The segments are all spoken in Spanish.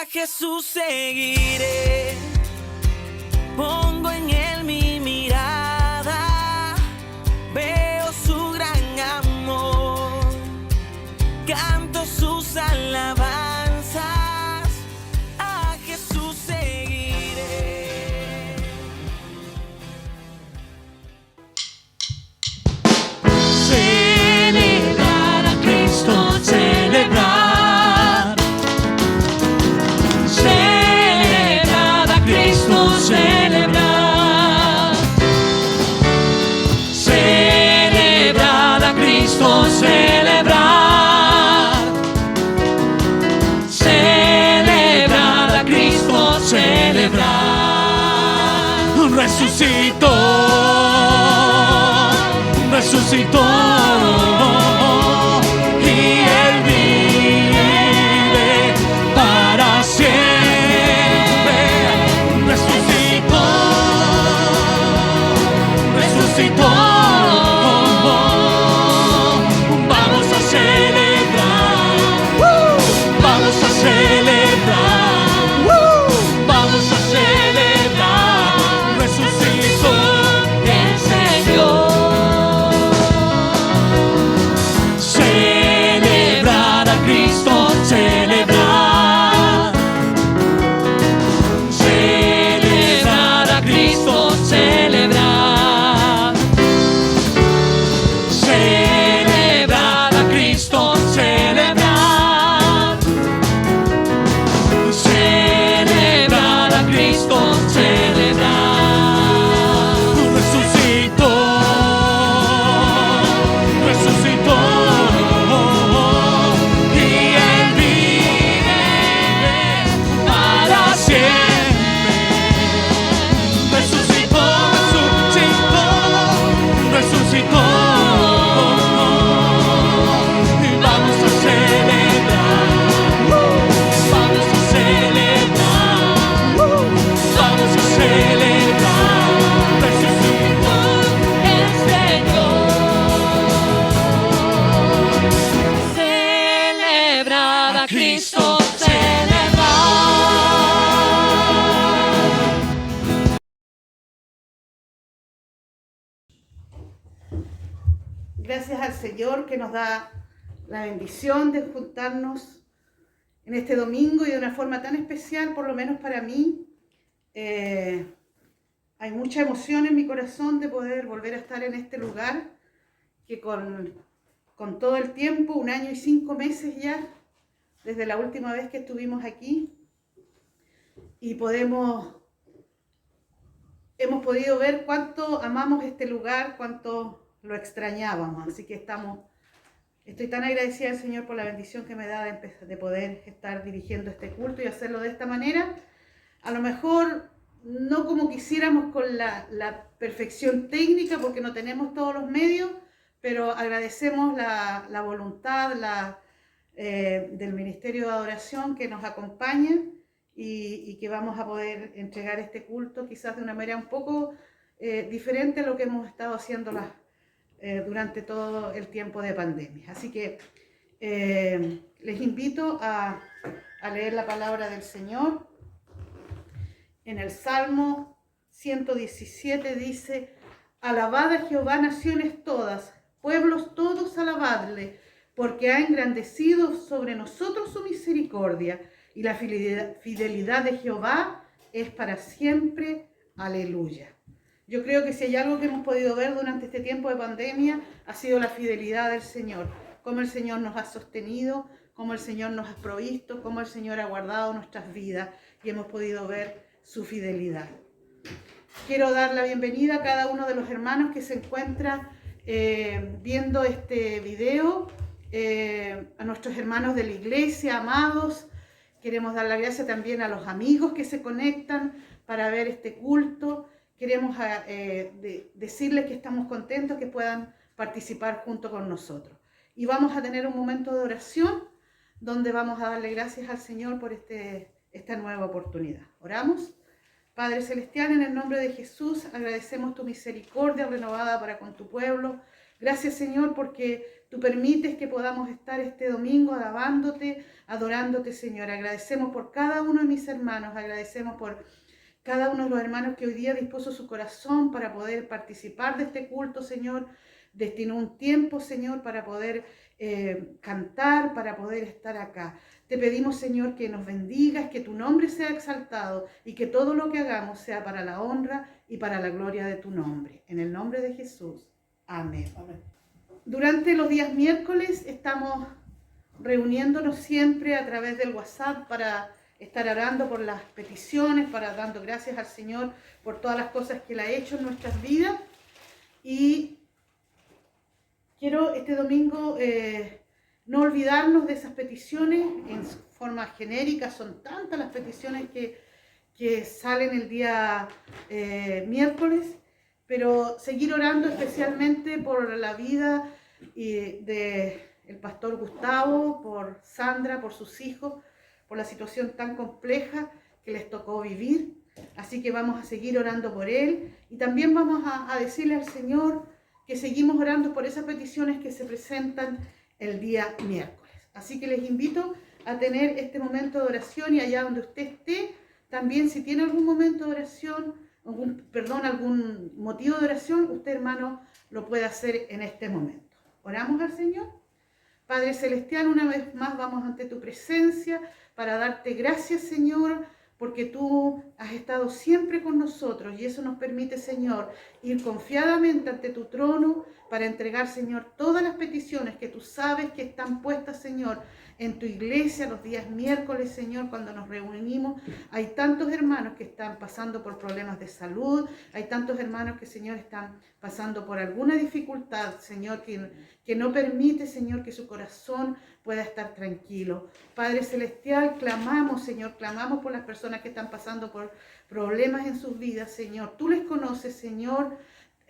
A Jesús seguiré, pongo en él mi mirada, veo su gran amor, canto sus alabanzas, a Jesús seguiré. Celebrar a Cristo, celebrar. Celebrar a Cristo, celebrar. Celebrar a Cristo, celebrar. Celebrar a Cristo, celebrar. Resucitó, resucitó. Y Él vive para siempre. Resucitó, resucitó. Vamos a celebrar, vamos a celebrar, vamos a celebrar. Resucitó el Señor. Celebrar a Cristo, celebrar. Celebrar a Cristo, celebrar. Celebrar a Cristo, celebrar. Celebrar a Cristo, celebrar. Resucitó, resucitó. Y Él vive para siempre. Resucitó, resucitó, resucitó. Y vamos a celebrar, vamos a celebrar, vamos a celebrar. Resucitó el Señor. Celebrar a Cristo, celebrar. Gracias al Señor que nos da la bendición de juntarnos en este domingo y de una forma tan especial, por lo menos para mí. Hay mucha emoción en mi corazón de poder volver a estar en este lugar, que con todo el tiempo, 1 año y 5 meses ya, desde la última vez que estuvimos aquí, y hemos podido ver cuánto amamos este lugar, cuánto lo extrañábamos. Así que estoy tan agradecida al Señor por la bendición que me da de poder estar dirigiendo este culto y hacerlo de esta manera. A lo mejor no como quisiéramos con la perfección técnica, porque no tenemos todos los medios, pero agradecemos la voluntad del Ministerio de Adoración que nos acompaña y que vamos a poder entregar este culto quizás de una manera un poco diferente a lo que hemos estado haciendo durante todo el tiempo de pandemia. Así que les invito a leer la palabra del Señor. En el Salmo 117 dice: alabad a Jehová naciones todas, pueblos todos alabadle, porque ha engrandecido sobre nosotros su misericordia, y la fidelidad de Jehová es para siempre. Aleluya. Yo creo que si hay algo que hemos podido ver durante este tiempo de pandemia, ha sido la fidelidad del Señor. Cómo el Señor nos ha sostenido, cómo el Señor nos ha provisto, cómo el Señor ha guardado nuestras vidas y hemos podido ver su fidelidad. Quiero dar la bienvenida a cada uno de los hermanos que se encuentra viendo este video, a nuestros hermanos de la iglesia, amados. Queremos dar la gracia también a los amigos que se conectan para ver este culto. Queremos decirles que estamos contentos que puedan participar junto con nosotros. Y vamos a tener un momento de oración donde vamos a darle gracias al Señor por esta nueva oportunidad. ¿Oramos? Padre Celestial, en el nombre de Jesús, agradecemos tu misericordia renovada para con tu pueblo. Gracias, Señor, porque tú permites que podamos estar este domingo alabándote, adorándote, Señor. Agradecemos por cada uno de mis hermanos, agradecemos por cada uno de los hermanos que hoy día dispuso su corazón para poder participar de este culto, Señor. Destinó un tiempo, Señor, para poder cantar, para poder estar acá. Te pedimos, Señor, que nos bendigas, que tu nombre sea exaltado y que todo lo que hagamos sea para la honra y para la gloria de tu nombre. En el nombre de Jesús. Amén. Amén. Durante los días miércoles estamos reuniéndonos siempre a través del WhatsApp para estar orando por las peticiones, para dando gracias al Señor por todas las cosas que Él ha hecho en nuestras vidas. Y quiero este domingo no olvidarnos de esas peticiones en forma genérica. Son tantas las peticiones que salen el día miércoles, pero seguir orando especialmente por la vida del pastor Gustavo, por Sandra, por sus hijos, por la situación tan compleja que les tocó vivir. Así que vamos a seguir orando por él y también vamos a decirle al Señor que seguimos orando por esas peticiones que se presentan el día miércoles. Así que les invito a tener este momento de oración, y allá donde usted esté, también si tiene algún momento de oración, algún motivo de oración, usted, hermano, lo puede hacer en este momento. Oramos al Señor. Padre Celestial, una vez más vamos ante tu presencia para darte gracias, Señor, porque tú has estado siempre con nosotros y eso nos permite, Señor, ir confiadamente ante tu trono para entregar, Señor, todas las peticiones que tú sabes que están puestas, Señor, en tu iglesia los días miércoles, Señor, cuando nos reunimos. Hay tantos hermanos que están pasando por problemas de salud, hay tantos hermanos que, Señor, están pasando por alguna dificultad, Señor, que no permite, Señor, que su corazón pueda estar tranquilo. Padre Celestial, clamamos, Señor, clamamos por las personas que están pasando por problemas en sus vidas, Señor. Tú les conoces, Señor.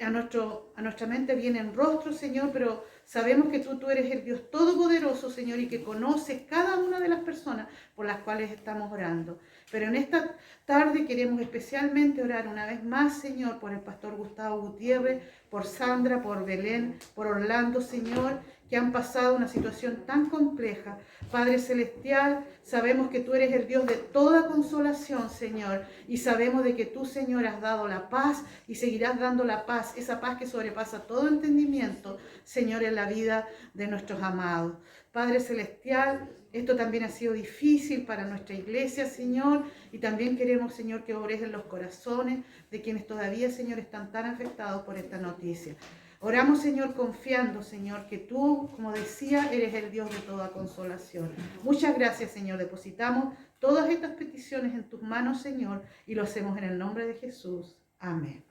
A nuestra mente vienen rostros, Señor, pero sabemos que tú eres el Dios Todopoderoso, Señor, y que conoces cada una de las personas por las cuales estamos orando. Pero en esta tarde queremos especialmente orar una vez más, Señor, por el pastor Gustavo Gutiérrez, por Sandra, por Belén, por Orlando, Señor, que han pasado una situación tan compleja. Padre Celestial, sabemos que tú eres el Dios de toda consolación, Señor, y sabemos de que tú, Señor, has dado la paz y seguirás dando la paz, esa paz que sobrepasa todo entendimiento, Señor, en la vida de nuestros amados. Padre Celestial, esto también ha sido difícil para nuestra iglesia, Señor, y también queremos, Señor, que obres en los corazones de quienes todavía, Señor, están tan afectados por esta noticia. Oramos, Señor, confiando, Señor, que tú, como decía, eres el Dios de toda consolación. Muchas gracias, Señor. Depositamos todas estas peticiones en tus manos, Señor, y lo hacemos en el nombre de Jesús. Amén.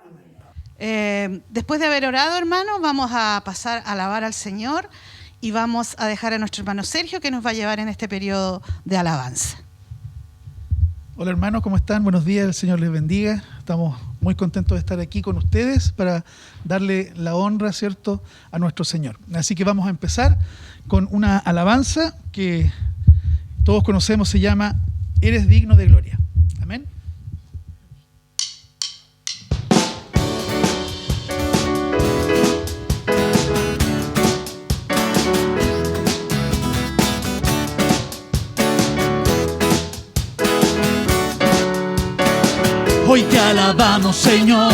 Después de haber orado, hermanos, vamos a pasar a alabar al Señor y vamos a dejar a nuestro hermano Sergio, que nos va a llevar en este periodo de alabanza. Hola hermanos, ¿cómo están? Buenos días, el Señor les bendiga. Estamos muy contentos de estar aquí con ustedes para darle la honra, ¿cierto?, a nuestro Señor. Así que vamos a empezar con una alabanza que todos conocemos, se llama Eres digno de gloria. Amén. Hoy te alabamos, Señor,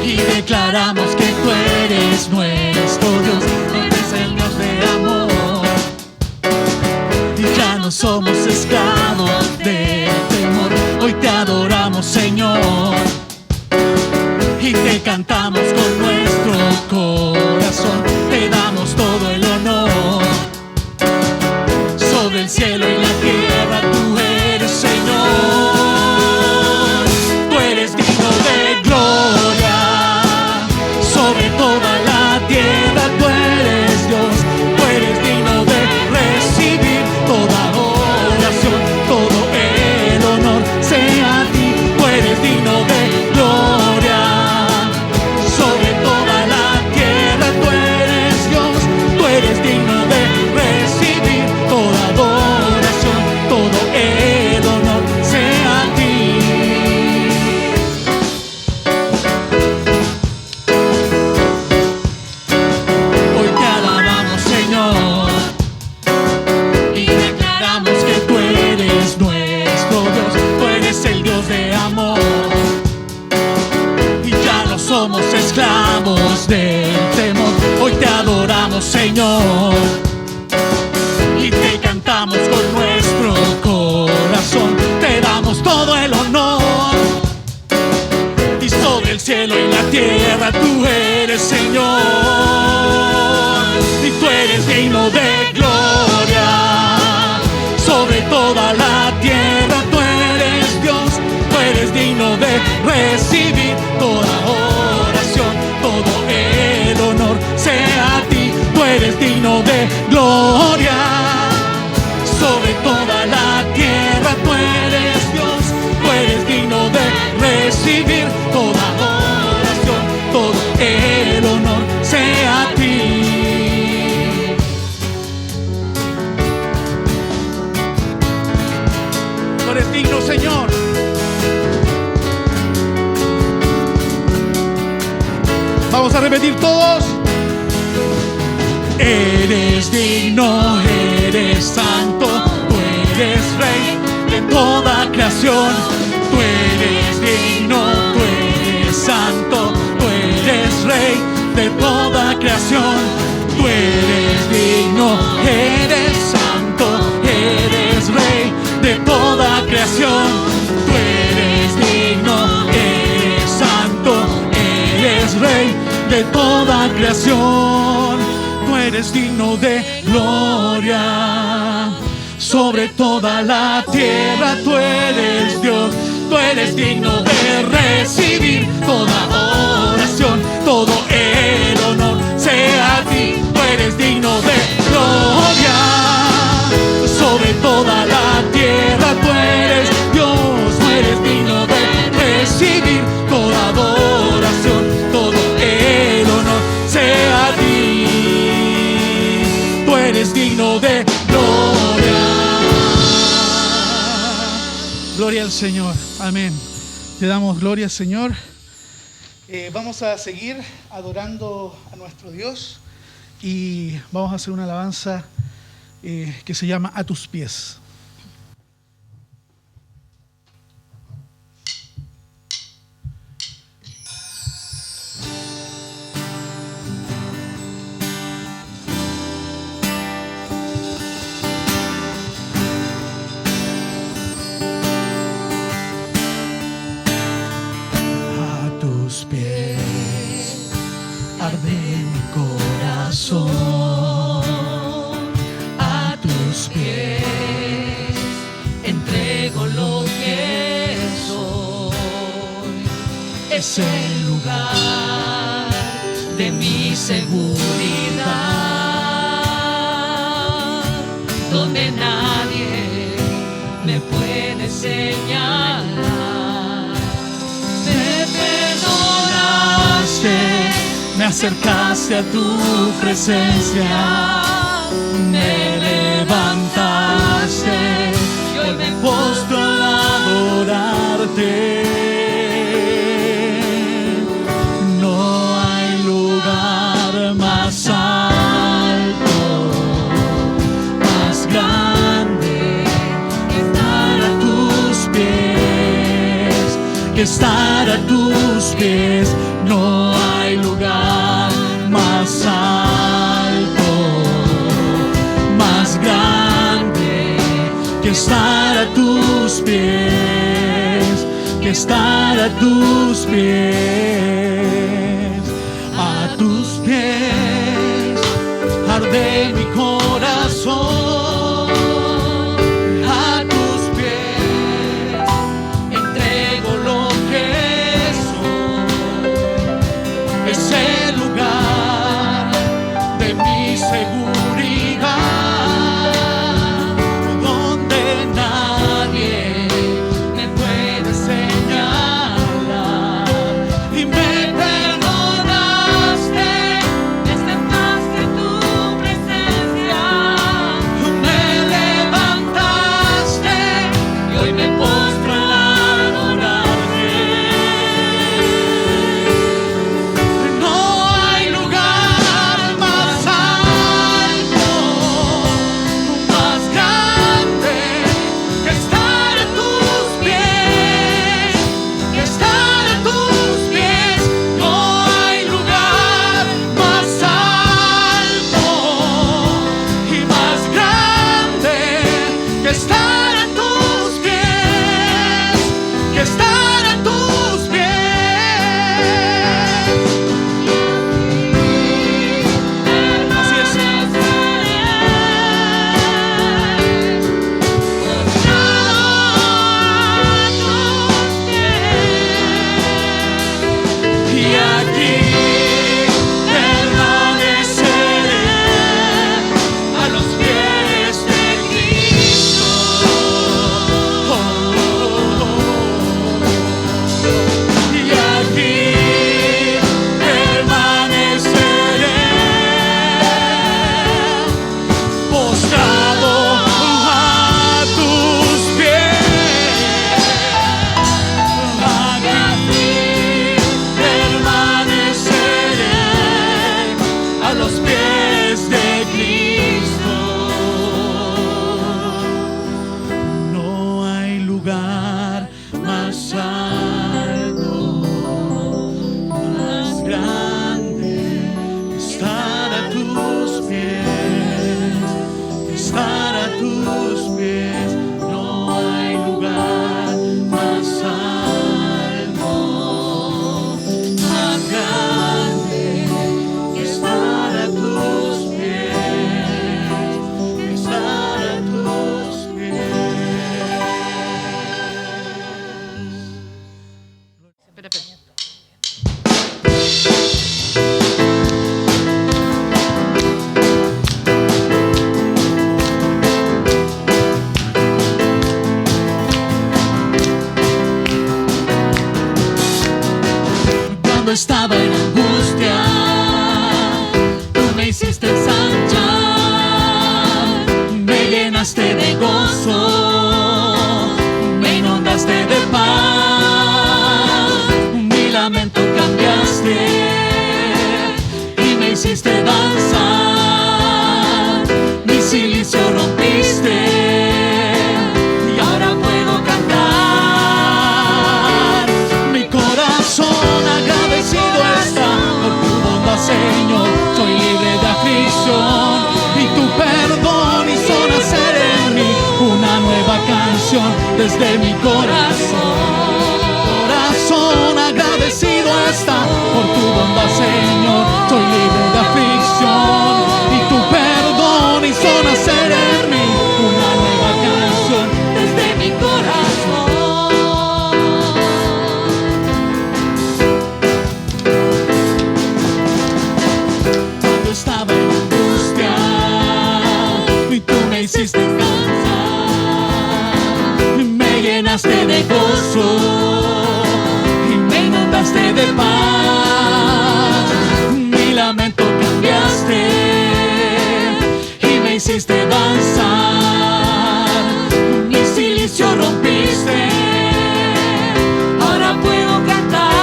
y declaramos que tú eres nuestro Dios, eres el Dios de amor, y ya no somos esclavos del temor. Hoy te adoramos, Señor, y te cantamos con nuestro corazón, te damos todo el honor, sobre el cielo y la tierra tú eres, Señor. Sobre toda la tierra tú eres Dios, tú eres digno de recibir toda adoración, todo el honor sea a ti, tú eres digno de gloria. Sobre toda la tierra tú eres Dios, tú eres digno de recibir toda adoración, esclavos del temor. Hoy te adoramos, Señor, y te cantamos con nuestro corazón. Te damos todo el honor, y sobre el cielo y la tierra tú eres Señor, y tú eres digno de gloria. Sobre toda la tierra tú eres Dios, tú eres digno de recibir toda oración, todo el honor sea a ti. Tú eres digno de gloria. Sobre toda la tierra tú eres Dios, tú eres digno de recibir toda oración, todo el honor sea a ti. Tú eres digno, Señor. Vamos a repetir todos. Eres digno, eres santo, tú eres Rey de toda creación. Tú eres digno, tú eres santo, tú eres Rey de toda creación. Tú eres digno, eres santo, eres Rey de toda creación. Tú eres digno, eres santo, eres Rey de toda creación. Tú eres digno de gloria. Sobre toda la tierra tú eres Dios, tú eres digno de recibir toda oración, todo el honor sea a ti. Tú eres digno de gloria. Sobre toda la tierra tú eres Dios, tú eres digno de recibir toda adoración, todo el honor sea a ti. Tú eres digno de gloria. Gloria al Señor, amén. Te damos gloria, Señor. Vamos a seguir adorando a nuestro Dios y vamos a hacer una alabanza que se llama A tus pies. Arde mi corazón, a tus pies entrego lo que soy. Es el lugar de mi seguridad, donde nadie me puede señalar. Me perdonaste, me acercaste a tu presencia, me levantaste y hoy me postro a adorarte. No hay lugar más alto, más grande que estar a tus pies, que estar a tus pies. No hay lugar más alto, más grande que estar a tus pies, que estar a tus pies. A tus pies arde mi corazón, a tus pies entrego lo que es el lugar de mi seguridad, donde nadie me puede señalar. Y me perdonaste, me acercaste a tu presencia. estaba en angustia, tú me hiciste ensanchar, me llenaste de gozo, me inundaste de paz, mi lamento cambiaste y me hiciste danzar, mi silicio rompiste y ahora puedo cantar. Mi corazón agradecido está por tu bondad, Señor. Soy libre de aflicción y tu perdón hizo nacer en mí una nueva canción desde mi corazón. Corazón agradecido está por tu bondad, Señor. Soy libre de aflicción y tu perdón hizo nacer en mí una nueva canción desde mi corazón. Cuando estaba en angustia y tú me hiciste descansar, me llenaste de gozo y me inundaste de paz, mi lamento cambiaste y me hiciste danzar, mi silicio rompiste, ahora puedo cantar.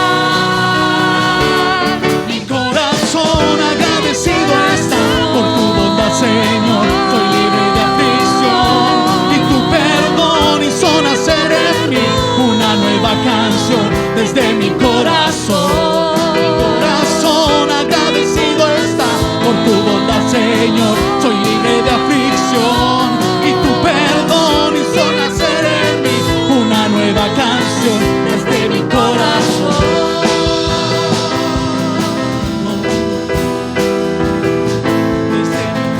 Mi corazón agradecido está por tu bondad, Señor. Soy libre de aflicción y tu perdón hizo nacer en mí una nueva canción desde mi corazón. Mi corazón agradecido está por tu bondad, Señor. Soy libre de aflicción y tu perdón hizo nacer en mí una nueva canción desde mi corazón. Desde mi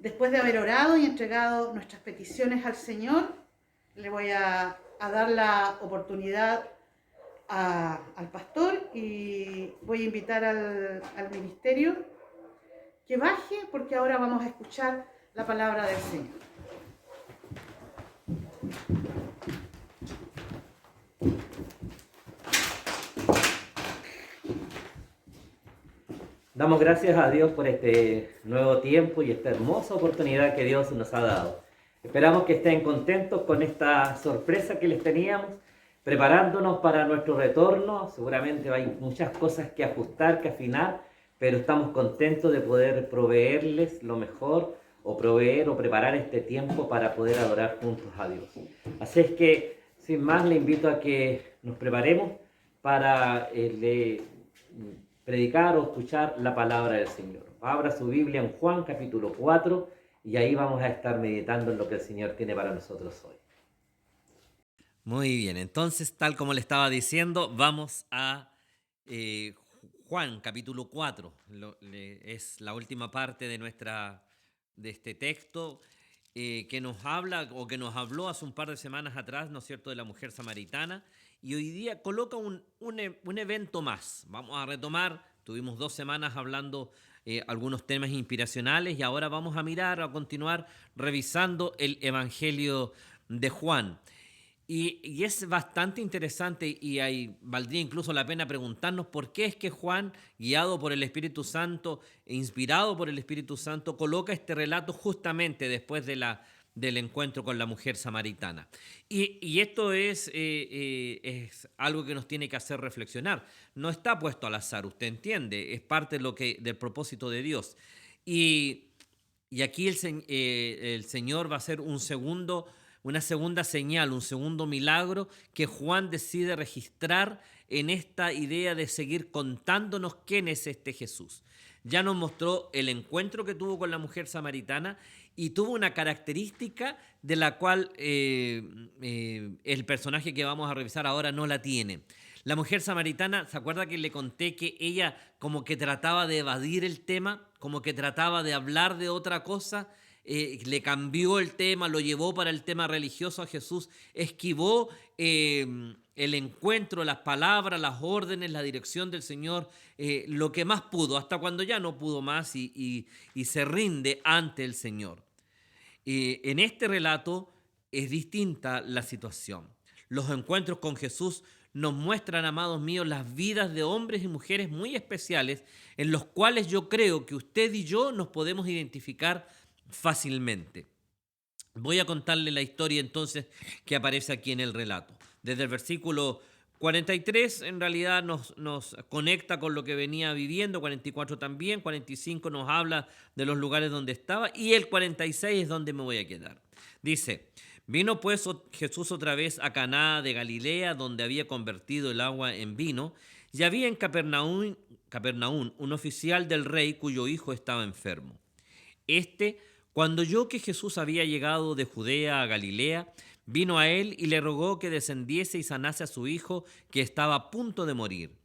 Después de haber orado y entregado nuestras peticiones al Señor, le voy a dar la oportunidad al pastor y voy a invitar al ministerio que baje, porque ahora vamos a escuchar la palabra del Señor. Damos gracias a Dios por este nuevo tiempo y esta hermosa oportunidad que Dios nos ha dado. Esperamos que estén contentos con esta sorpresa que les teníamos, preparándonos para nuestro retorno. Seguramente hay muchas cosas que ajustar, que afinar, pero estamos contentos de poder proveerles lo mejor, o proveer o preparar este tiempo para poder adorar juntos a Dios. Así es que, sin más, le invito a que nos preparemos para predicar o escuchar la palabra del Señor. Abra su Biblia en Juan capítulo 4 y ahí vamos a estar meditando en lo que el Señor tiene para nosotros hoy. Muy bien, entonces, tal como le estaba diciendo, vamos a Juan capítulo 4. Es la última parte de este texto que nos habla o que nos habló hace un par de semanas atrás, ¿no es cierto?, de la mujer samaritana. Y hoy día coloca un evento más. Vamos a retomar, tuvimos 2 semanas hablando algunos temas inspiracionales y ahora vamos a continuar revisando el Evangelio de Juan. Y es bastante interesante y valdría incluso la pena preguntarnos por qué es que Juan, guiado por el Espíritu Santo e inspirado por el Espíritu Santo, coloca este relato justamente después del encuentro con la mujer samaritana. Y esto es algo que nos tiene que hacer reflexionar. No está puesto al azar, usted entiende, es parte del propósito de Dios. Y aquí el Señor va a hacer una segunda señal, un segundo milagro que Juan decide registrar en esta idea de seguir contándonos quién es este Jesús. Ya nos mostró el encuentro que tuvo con la mujer samaritana y tuvo una característica de la cual el personaje que vamos a revisar ahora no la tiene. La mujer samaritana, ¿se acuerda que le conté que ella como que trataba de evadir el tema, como que trataba de hablar de otra cosa? Le cambió el tema, lo llevó para el tema religioso a Jesús, esquivó el encuentro, las palabras, las órdenes, la dirección del Señor, lo que más pudo, hasta cuando ya no pudo más y se rinde ante el Señor. En este relato es distinta la situación. Los encuentros con Jesús nos muestran, amados míos, las vidas de hombres y mujeres muy especiales en los cuales yo creo que usted y yo nos podemos identificar fácilmente. Voy a contarle la historia entonces que aparece aquí en el relato. Desde el versículo 43 en realidad nos conecta con lo que venía viviendo, 44 también, 45 nos habla de los lugares donde estaba y el 46 es donde me voy a quedar. Dice: vino pues Jesús otra vez a Caná de Galilea, donde había convertido el agua en vino, y había en Capernaum un oficial del rey cuyo hijo estaba enfermo. Cuando oyó que Jesús había llegado de Judea a Galilea, vino a él y le rogó que descendiese y sanase a su hijo, que estaba a punto de morir.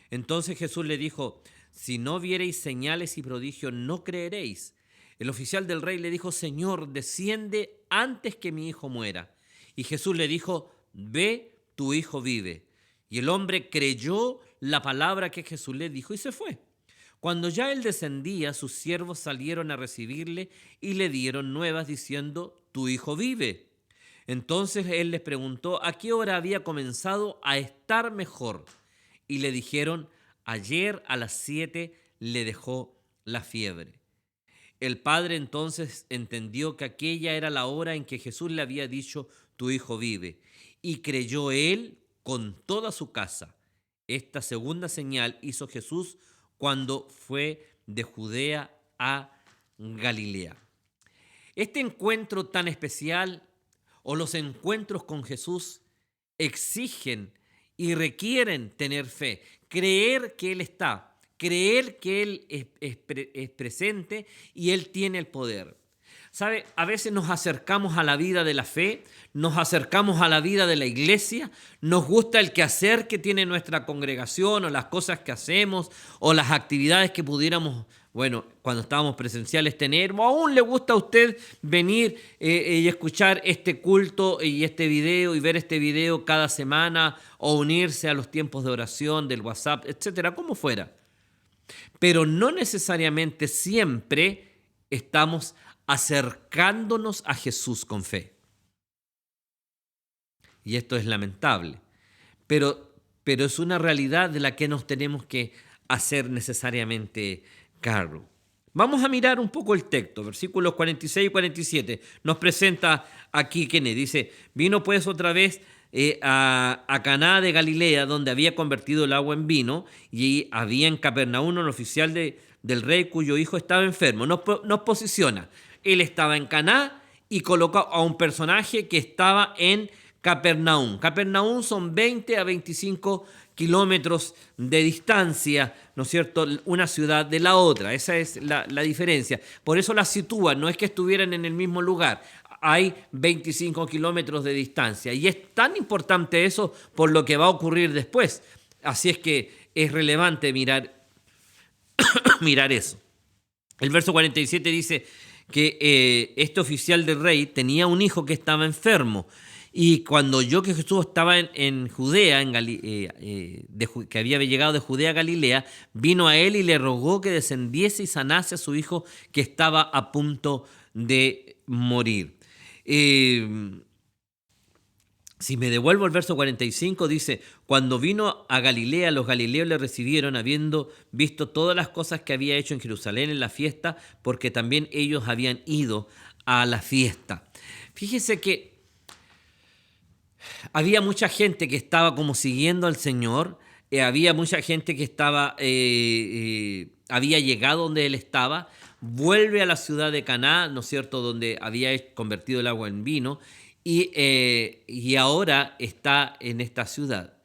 Entonces Jesús le dijo: si no viereis señales y prodigios, no creeréis. El oficial del rey le dijo: Señor, desciende antes que mi hijo muera. Y Jesús le dijo: ve, tu hijo vive. Y el hombre creyó la palabra que Jesús le dijo y se fue. Cuando ya él descendía, sus siervos salieron a recibirle y le dieron nuevas diciendo: tu hijo vive. Entonces él les preguntó a qué hora había comenzado a estar mejor. Y le dijeron: ayer a las 7 le dejó la fiebre. El padre entonces entendió que aquella era la hora en que Jesús le había dicho: tu hijo vive. Y creyó él con toda su casa. Esta segunda señal hizo Jesús cuando fue de Judea a Galilea. Este encuentro tan especial, o los encuentros con Jesús, exigen y requieren tener fe, creer que Él está, creer que Él es presente y Él tiene el poder. ¿Sabe? A veces nos acercamos a la vida de la fe, nos acercamos a la vida de la iglesia, nos gusta el quehacer que tiene nuestra congregación o las cosas que hacemos o las actividades que pudiéramos, cuando estábamos presenciales tener, o aún le gusta a usted venir y escuchar este culto y este video y ver este video cada semana o unirse a los tiempos de oración del WhatsApp, etcétera, como fuera. Pero no necesariamente siempre estamos acercándonos a Jesús con fe. Y esto es lamentable, pero es una realidad de la que nos tenemos que hacer necesariamente cargo. Vamos a mirar un poco el texto, versículos 46 y 47. Nos presenta aquí Kennedy, dice: vino pues otra vez a Caná de Galilea, donde había convertido el agua en vino, y había en Capernaum un oficial del rey cuyo hijo estaba enfermo. Nos posiciona. Él estaba en Caná y colocó a un personaje que estaba en Capernaum. Capernaum son 20 a 25 kilómetros de distancia, ¿no es cierto?, una ciudad de la otra. Esa es la diferencia. Por eso la sitúa, no es que estuvieran en el mismo lugar. Hay 25 kilómetros de distancia. Y es tan importante eso por lo que va a ocurrir después. Así es que es relevante mirar eso. El verso 47 dice que este oficial del rey tenía un hijo que estaba enfermo, y cuando oyó que Jesús estaba en Judea, que había llegado de Judea a Galilea, vino a él y le rogó que descendiese y sanase a su hijo que estaba a punto de morir. Si me devuelvo al verso 45, dice: cuando vino a Galilea, los galileos le recibieron, habiendo visto todas las cosas que había hecho en Jerusalén en la fiesta, porque también ellos habían ido a la fiesta. Fíjese que había mucha gente que estaba como siguiendo al Señor, había mucha gente que había llegado donde Él estaba, vuelve a la ciudad de Caná, ¿no es cierto?, donde había convertido el agua en vino, y ahora está en esta ciudad.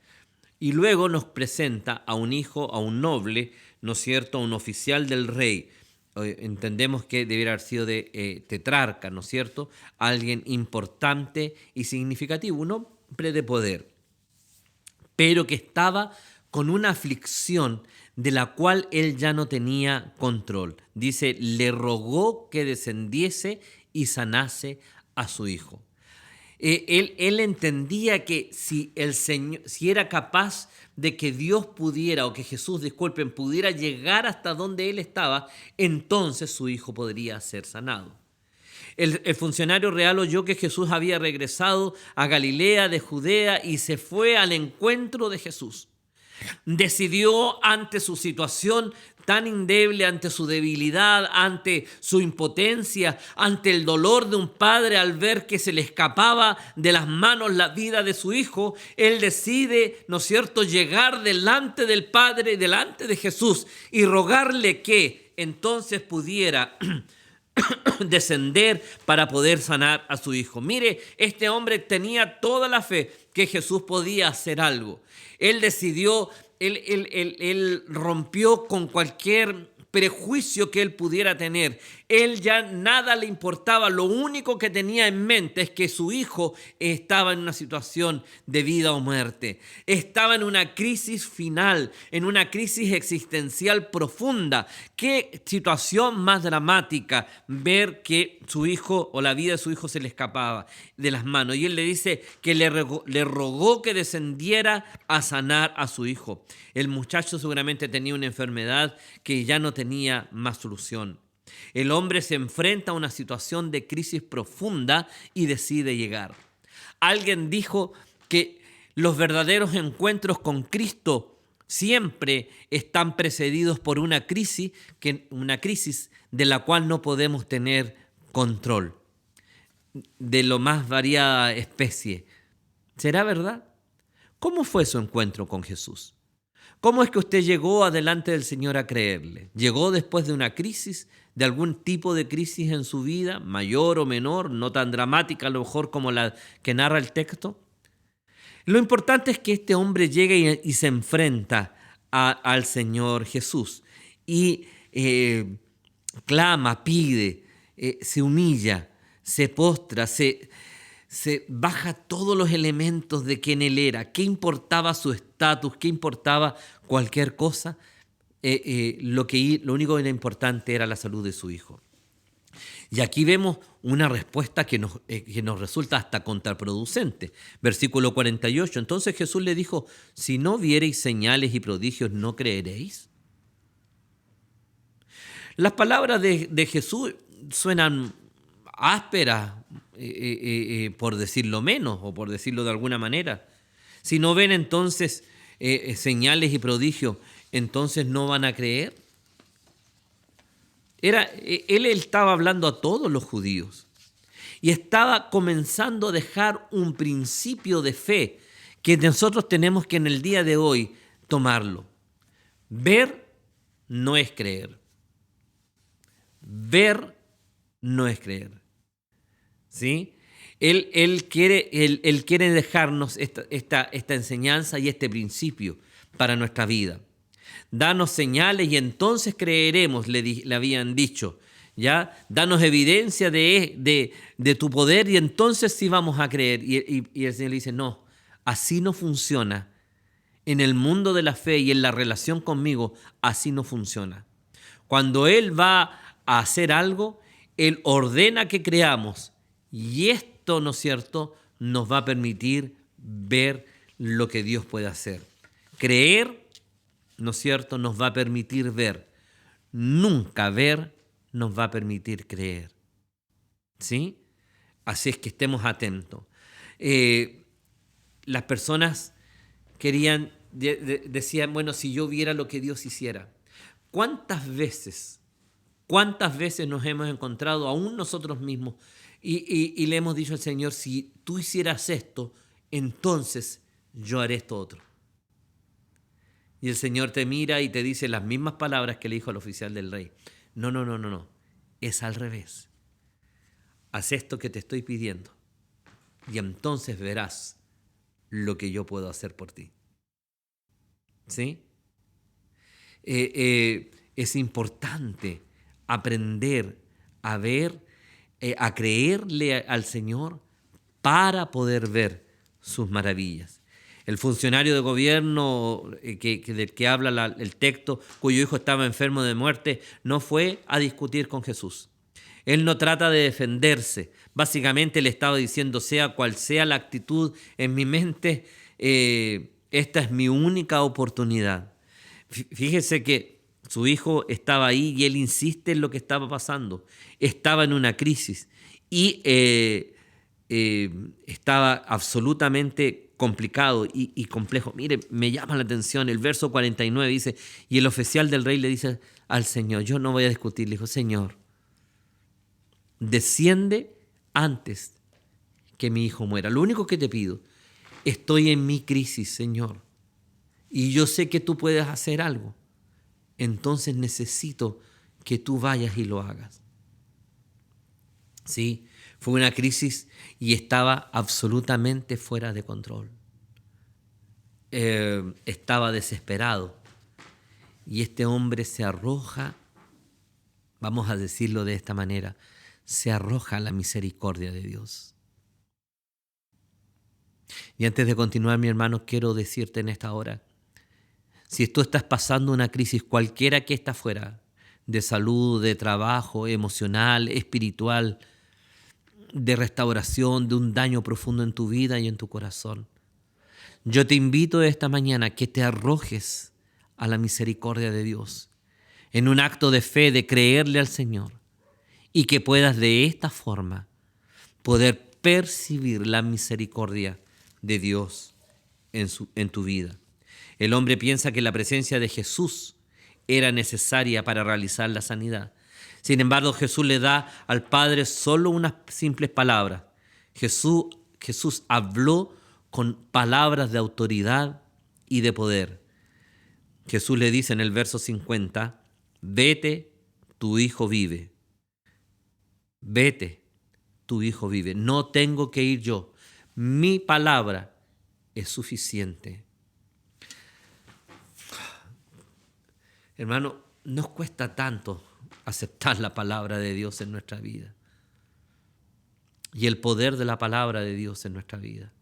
Y luego nos presenta a un hijo, a un noble, ¿no es cierto?, a un oficial del rey. Entendemos que debiera haber sido de tetrarca, ¿no es cierto?, alguien importante y significativo, un hombre de poder, pero que estaba con una aflicción de la cual él ya no tenía control. Dice: le rogó que descendiese y sanase a su hijo. Él entendía que si el Señor, si era capaz de que Dios pudiera, o que Jesús, disculpen, pudiera llegar hasta donde él estaba, entonces su hijo podría ser sanado. El funcionario real oyó que Jesús había regresado a Galilea de Judea y se fue al encuentro de Jesús. Decidió, ante su situación tan endeble, ante su debilidad, ante su impotencia, ante el dolor de un padre al ver que se le escapaba de las manos la vida de su hijo, él decide, ¿no es cierto?, llegar delante del Padre, delante de Jesús, y rogarle que entonces pudiera descender para poder sanar a su hijo. Mire, este hombre tenía toda la fe que Jesús podía hacer algo. Él decidió, él rompió con cualquier prejuicio que él pudiera tener. Él ya nada le importaba, lo único que tenía en mente es que su hijo estaba en una situación de vida o muerte. Estaba en una crisis final, en una crisis existencial profunda. Qué situación más dramática ver que su hijo o la vida de su hijo se le escapaba de las manos. Y él le dice que le rogó que descendiera a sanar a su hijo. El muchacho seguramente tenía una enfermedad que ya no tenía más solución. El hombre se enfrenta a una situación de crisis profunda y decide llegar. Alguien dijo que los verdaderos encuentros con Cristo siempre están precedidos por una crisis de la cual no podemos tener control, de lo más variada especie. ¿Será verdad? ¿Cómo fue su encuentro con Jesús? ¿Cómo es que usted llegó adelante del Señor a creerle? ¿Llegó después de una crisis, de algún tipo de crisis en su vida, mayor o menor, no tan dramática a lo mejor como la que narra el texto? Lo importante es que este hombre llegue y se enfrenta al Señor Jesús y clama, pide, se humilla, se postra, se baja todos los elementos de quién él era. ¿Qué importaba su estatus? ¿Qué importaba cualquier cosa? Lo único que era importante era la salud de su hijo. Y aquí vemos una respuesta que nos resulta hasta contraproducente. Versículo 48. Entonces Jesús le dijo: si no viereis señales y prodigios, ¿no creeréis? Las palabras de Jesús suenan ásperas, por decirlo menos, o por decirlo de alguna manera. Si no ven entonces señales y prodigios, entonces no van a creer. Él estaba hablando a todos los judíos y estaba comenzando a dejar un principio de fe que nosotros tenemos que en el día de hoy tomarlo. Ver no es creer. Ver no es creer. ¿Sí? Él quiere dejarnos esta enseñanza y este principio para nuestra vida. Danos señales y entonces creeremos, le habían dicho. ¿Ya? Danos evidencia de tu poder y entonces sí vamos a creer. Y el Señor le dice: no, así no funciona. En el mundo de la fe y en la relación conmigo, así no funciona. Cuando Él va a hacer algo, Él ordena que creamos. Y esto, ¿no es cierto?, nos va a permitir ver lo que Dios puede hacer. Creer, ¿no es cierto?, nos va a permitir ver. Nunca ver nos va a permitir creer. ¿Sí? Así es que estemos atentos. Las personas decían, bueno, si yo viera lo que Dios hiciera. ¿Cuántas veces nos hemos encontrado aún nosotros mismos y le hemos dicho al Señor: si tú hicieras esto, entonces yo haré esto otro? Y el Señor te mira y te dice las mismas palabras que le dijo al oficial del rey. No. Es al revés. Haz esto que te estoy pidiendo y entonces verás lo que yo puedo hacer por ti. ¿Sí? Es importante aprender a ver, a creerle al Señor para poder ver sus maravillas. El funcionario de gobierno del que habla el texto, cuyo hijo estaba enfermo de muerte, no fue a discutir con Jesús. Él no trata de defenderse. Básicamente le estaba diciendo, sea cual sea la actitud en mi mente, esta es mi única oportunidad. Fíjese que su hijo estaba ahí y él insiste en lo que estaba pasando. Estaba en una crisis y estaba absolutamente complicado y complejo. Mire, me llama la atención, el verso 49 dice, y el oficial del rey le dice al Señor, yo no voy a discutir, le dijo, Señor, desciende antes que mi hijo muera. Lo único que te pido, estoy en mi crisis, Señor, y yo sé que tú puedes hacer algo. Entonces necesito que tú vayas y lo hagas. Sí, fue una crisis y estaba absolutamente fuera de control. Estaba desesperado. Y este hombre se arroja, vamos a decirlo de esta manera, se arroja a la misericordia de Dios. Y antes de continuar, mi hermano, quiero decirte en esta hora, si tú estás pasando una crisis cualquiera que está fuera, de salud, de trabajo, emocional, espiritual, de restauración, de un daño profundo en tu vida y en tu corazón, yo te invito esta mañana a que te arrojes a la misericordia de Dios, en un acto de fe, de creerle al Señor, y que puedas de esta forma poder percibir la misericordia de Dios en tu vida. El hombre piensa que la presencia de Jesús era necesaria para realizar la sanidad. Sin embargo, Jesús le da al Padre solo unas simples palabras. Jesús habló con palabras de autoridad y de poder. Jesús le dice en el verso 50, vete, tu hijo vive. Vete, tu hijo vive. No tengo que ir yo. Mi palabra es suficiente. Hermano, nos cuesta tanto aceptar la palabra de Dios en nuestra vida y el poder de la palabra de Dios en nuestra vida.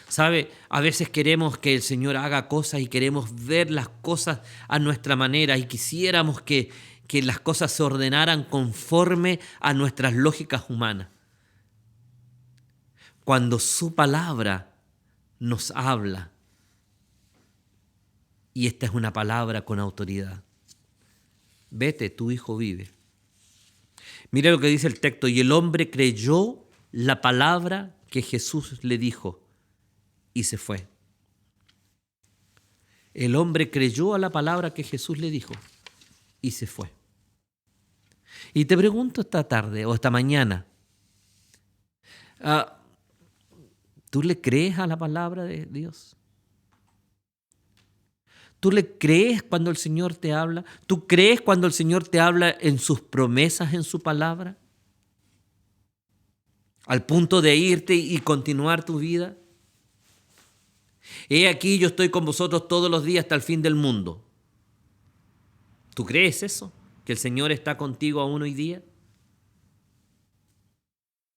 ¿Sabe? A veces queremos que el Señor haga cosas y queremos ver las cosas a nuestra manera y quisiéramos que las cosas se ordenaran conforme a nuestras lógicas humanas. Cuando su palabra nos habla, y esta es una palabra con autoridad, vete, tu hijo vive. Mira lo que dice el texto, y el hombre creyó la palabra que Jesús le dijo y se fue. El hombre creyó a la palabra que Jesús le dijo y se fue. Y te pregunto esta tarde o esta mañana, ¿tú le crees a la palabra de Dios? ¿Tú le crees cuando el Señor te habla? ¿Tú crees cuando el Señor te habla en sus promesas, en su palabra? Al punto de irte y continuar tu vida. He aquí, yo estoy con vosotros todos los días hasta el fin del mundo. ¿Tú crees eso? ¿Que el Señor está contigo aún hoy día?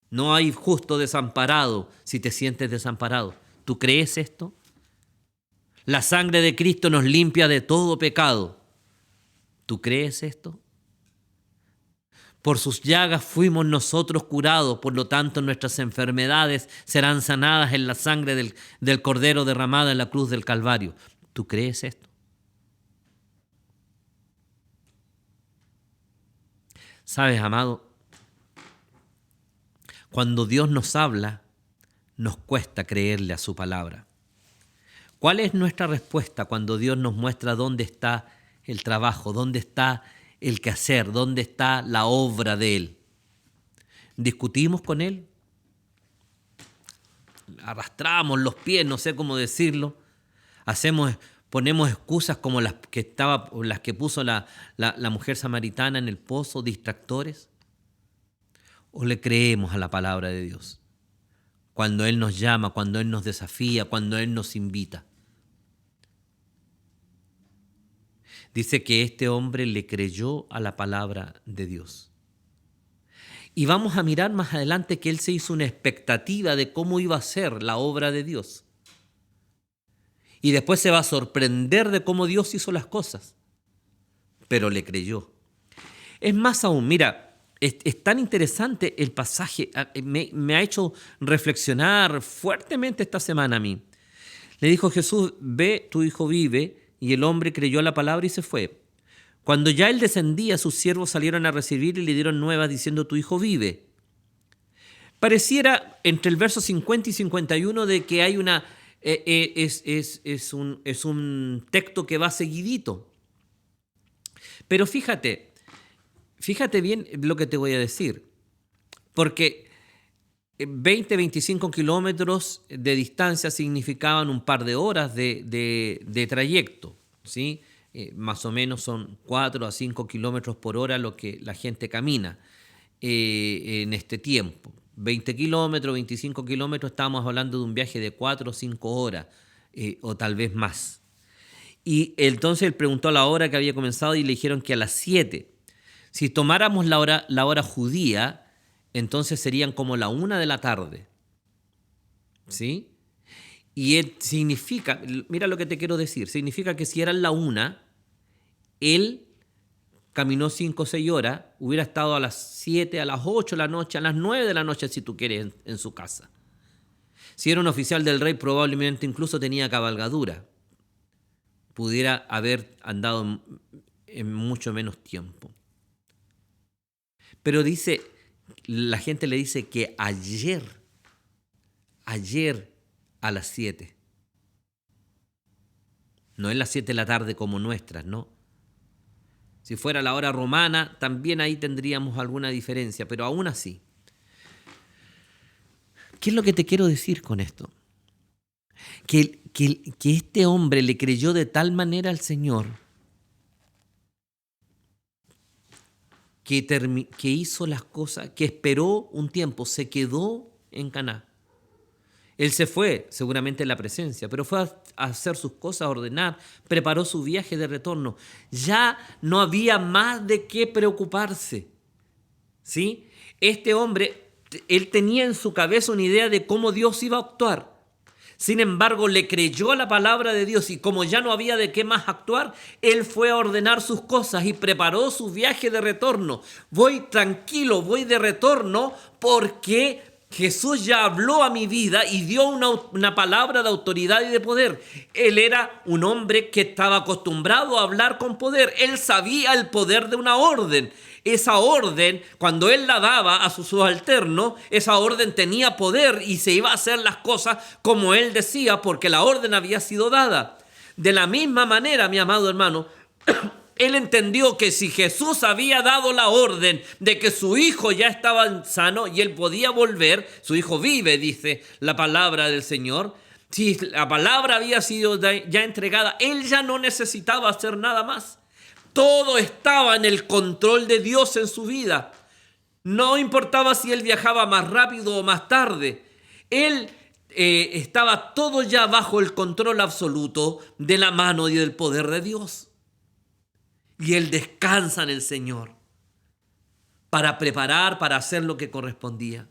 No hay justo desamparado si te sientes desamparado. ¿Tú crees esto? La sangre de Cristo nos limpia de todo pecado. ¿Tú crees esto? Por sus llagas fuimos nosotros curados, por lo tanto nuestras enfermedades serán sanadas en la sangre del Cordero derramada en la cruz del Calvario. ¿Tú crees esto? ¿Sabes, amado? Cuando Dios nos habla, nos cuesta creerle a su palabra. ¿Cuál es nuestra respuesta cuando Dios nos muestra dónde está el trabajo, dónde está el quehacer, dónde está la obra de Él? ¿Discutimos con Él? ¿Arrastramos los pies? No sé cómo decirlo. Ponemos excusas como las que puso la mujer samaritana en el pozo, distractores. ¿O le creemos a la palabra de Dios? Cuando Él nos llama, cuando Él nos desafía, cuando Él nos invita. Dice que este hombre le creyó a la palabra de Dios. Y vamos a mirar más adelante que él se hizo una expectativa de cómo iba a ser la obra de Dios. Y después se va a sorprender de cómo Dios hizo las cosas. Pero le creyó. Es más aún, mira, es tan interesante el pasaje, me ha hecho reflexionar fuertemente esta semana a mí. Le dijo Jesús, ve, tu hijo vive, y el hombre creyó a la palabra y se fue. Cuando ya él descendía, sus siervos salieron a recibirle y le dieron nuevas diciendo, tu hijo vive. Pareciera entre el verso 50 y 51 de que hay es un texto que va seguidito. Pero fíjate bien lo que te voy a decir, porque 20, 25 kilómetros de distancia significaban un par de horas de trayecto, ¿sí? Más o menos son 4 a 5 kilómetros por hora lo que la gente camina en este tiempo. 20 kilómetros, 25 kilómetros, estábamos hablando de un viaje de 4 o 5 horas, o tal vez más. Y entonces él preguntó la hora que había comenzado y le dijeron que a las 7. Si tomáramos la hora judía, entonces serían como la 1 de la tarde. ¿Sí? Y significa, mira lo que te quiero decir, significa que si eran la 1, él caminó 5 o 6 horas, hubiera estado a las 7, a las 8 de la noche, a las 9 de la noche, si tú quieres, en su casa. Si era un oficial del rey, probablemente incluso tenía cabalgadura. Pudiera haber andado en mucho menos tiempo. Pero la gente le dice que ayer a las 7. No es las 7 de la tarde como nuestras, ¿no? Si fuera la hora romana, también ahí tendríamos alguna diferencia, pero aún así. ¿Qué es lo que te quiero decir con esto? Que este hombre le creyó de tal manera al Señor que hizo las cosas, que esperó un tiempo, se quedó en Caná. Él se fue, seguramente en la presencia, pero fue a hacer sus cosas, a ordenar, preparó su viaje de retorno. Ya no había más de qué preocuparse, ¿sí? Este hombre, él tenía en su cabeza una idea de cómo Dios iba a actuar. Sin embargo, le creyó a la palabra de Dios y como ya no había de qué más actuar, él fue a ordenar sus cosas y preparó su viaje de retorno. Voy tranquilo, voy de retorno porque Jesús ya habló a mi vida y dio una palabra de autoridad y de poder. Él era un hombre que estaba acostumbrado a hablar con poder. Él sabía el poder de una orden. Esa orden, cuando él la daba a su subalterno, esa orden tenía poder y se iba a hacer las cosas como él decía porque la orden había sido dada. De la misma manera, mi amado hermano, él entendió que si Jesús había dado la orden de que su hijo ya estaba sano y él podía volver, su hijo vive, dice la palabra del Señor, si la palabra había sido ya entregada, él ya no necesitaba hacer nada más. Todo estaba en el control de Dios en su vida. No importaba si él viajaba más rápido o más tarde. Él estaba todo ya bajo el control absoluto de la mano y del poder de Dios. Y él descansa en el Señor para preparar, para hacer lo que correspondía.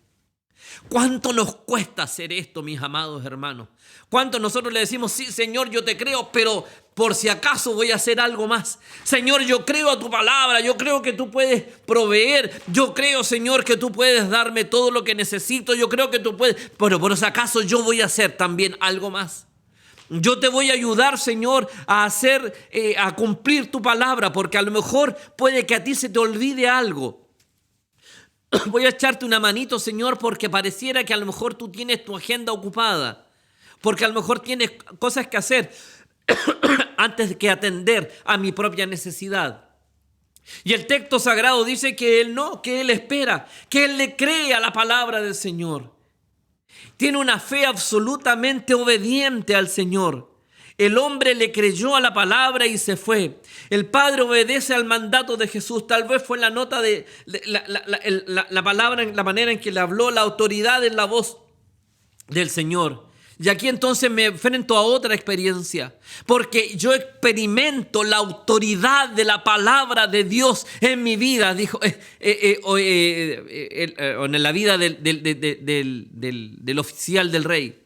¿Cuánto nos cuesta hacer esto, mis amados hermanos? ¿Cuánto nosotros le decimos, sí, Señor, yo te creo, pero por si acaso voy a hacer algo más? Señor, yo creo a tu palabra, yo creo que tú puedes proveer, yo creo, Señor, que tú puedes darme todo lo que necesito, yo creo que tú puedes, pero por si acaso yo voy a hacer también algo más. Yo te voy a ayudar, Señor, a cumplir tu palabra, porque a lo mejor puede que a ti se te olvide algo. Voy a echarte una manito, Señor, porque pareciera que a lo mejor tú tienes tu agenda ocupada, porque a lo mejor tienes cosas que hacer antes que atender a mi propia necesidad. Y el texto sagrado dice que él no, que él espera, que él le cree a la palabra del Señor. Tiene una fe absolutamente obediente al Señor. El hombre le creyó a la palabra y se fue. El Padre obedece al mandato de Jesús. Tal vez fue la nota de la palabra, la manera en que le habló, la autoridad en la voz del Señor. Y aquí entonces me enfrento a otra experiencia, porque yo experimento la autoridad de la palabra de Dios en mi vida, dijo, en la vida del oficial del rey.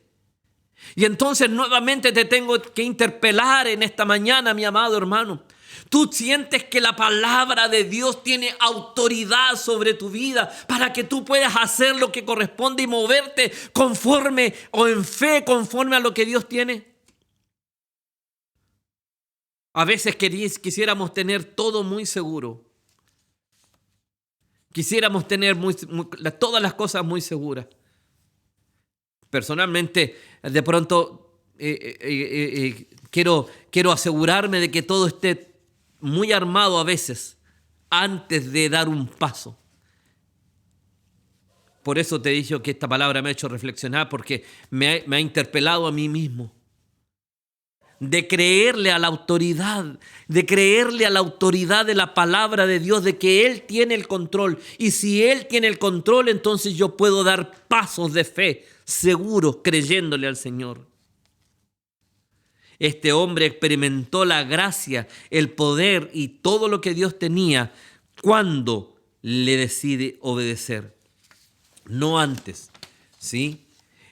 Y entonces nuevamente te tengo que interpelar en esta mañana, mi amado hermano. Tú sientes que la palabra de Dios tiene autoridad sobre tu vida para que tú puedas hacer lo que corresponde y moverte conforme o en fe conforme a lo que Dios tiene. A veces quisiéramos tener todo muy seguro. Quisiéramos tener todas las cosas muy seguras. Personalmente, de pronto quiero asegurarme de que todo esté muy armado a veces antes de dar un paso. Por eso te he dicho que esta palabra me ha hecho reflexionar, porque me ha interpelado a mí mismo. De creerle a la autoridad, de la palabra de Dios, de que Él tiene el control. Y si Él tiene el control, entonces yo puedo dar pasos de fe, seguros, creyéndole al Señor. Este hombre experimentó la gracia, el poder y todo lo que Dios tenía cuando le decide obedecer. No antes, ¿sí?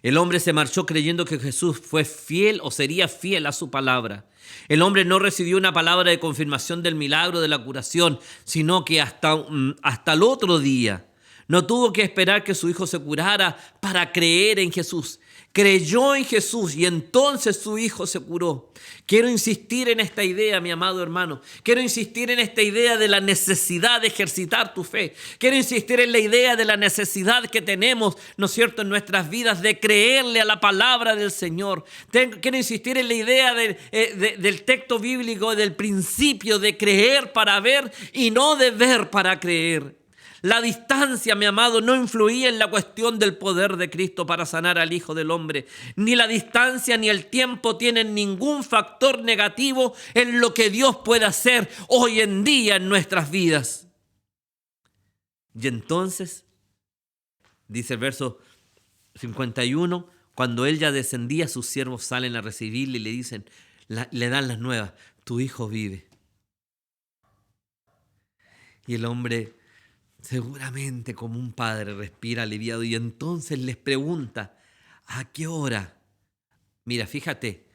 El hombre se marchó creyendo que Jesús fue fiel o sería fiel a su palabra. El hombre no recibió una palabra de confirmación del milagro de la curación, sino que hasta el otro día no tuvo que esperar que su hijo se curara para creer en Jesús. Creyó en Jesús y entonces su hijo se curó. Quiero insistir en esta idea, mi amado hermano. Quiero insistir en esta idea de la necesidad de ejercitar tu fe. Quiero insistir en la idea de la necesidad que tenemos, ¿no es cierto?, en nuestras vidas de creerle a la palabra del Señor. Quiero insistir en la idea del texto bíblico, del principio de creer para ver y no de ver para creer. La distancia, mi amado, no influía en la cuestión del poder de Cristo para sanar al Hijo del Hombre. Ni la distancia ni el tiempo tienen ningún factor negativo en lo que Dios puede hacer hoy en día en nuestras vidas. Y entonces, dice el verso 51, cuando él ya descendía, sus siervos salen a recibirle y le dicen, le dan las nuevas, tu hijo vive. Y el hombre, seguramente como un padre, respira aliviado y entonces les pregunta, ¿a qué hora? Mira, fíjate,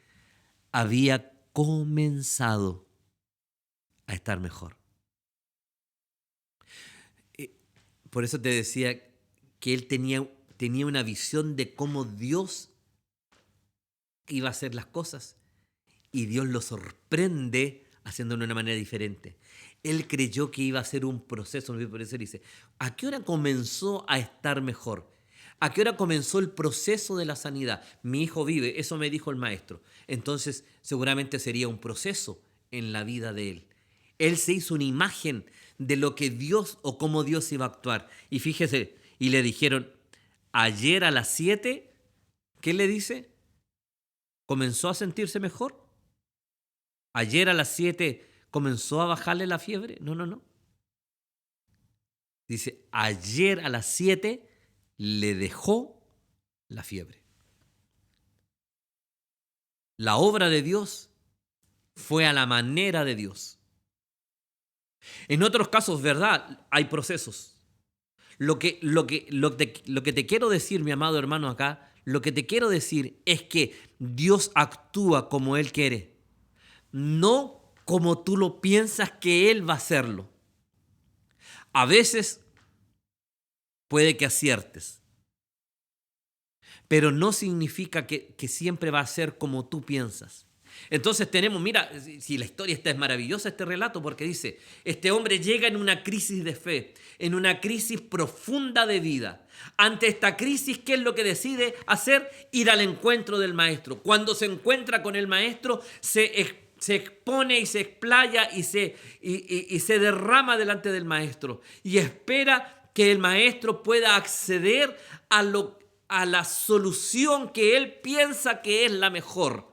había comenzado a estar mejor. Por eso te decía que él tenía una visión de cómo Dios iba a hacer las cosas y Dios lo sorprende haciéndolo de una manera diferente. Él creyó que iba a ser un proceso, por eso dice, ¿a qué hora comenzó a estar mejor? ¿A qué hora comenzó el proceso de la sanidad? Mi hijo vive, eso me dijo el maestro. Entonces, seguramente sería un proceso en la vida de él. Él se hizo una imagen de lo que Dios o cómo Dios iba a actuar. Y fíjese, y le dijeron, ayer a las 7, ¿qué le dice? ¿Comenzó a sentirse mejor? Ayer a las 7 comenzó a bajarle la fiebre. No. Dice, ayer a las 7 le dejó la fiebre. La obra de Dios fue a la manera de Dios. En otros casos, ¿verdad? Hay procesos. Lo que te quiero decir, mi amado hermano, acá, lo que te quiero decir es que Dios actúa como Él quiere, no como tú lo piensas que Él va a hacerlo. A veces puede que aciertes, pero no significa que siempre va a ser como tú piensas. Entonces tenemos, mira, si la historia es maravillosa, este relato, porque dice, este hombre llega en una crisis de fe, en una crisis profunda de vida. Ante esta crisis, ¿qué es lo que decide hacer? Ir al encuentro del maestro. Cuando se encuentra con el maestro, se expone y se explaya y se derrama delante del maestro y espera que el maestro pueda acceder a la solución que él piensa que es la mejor.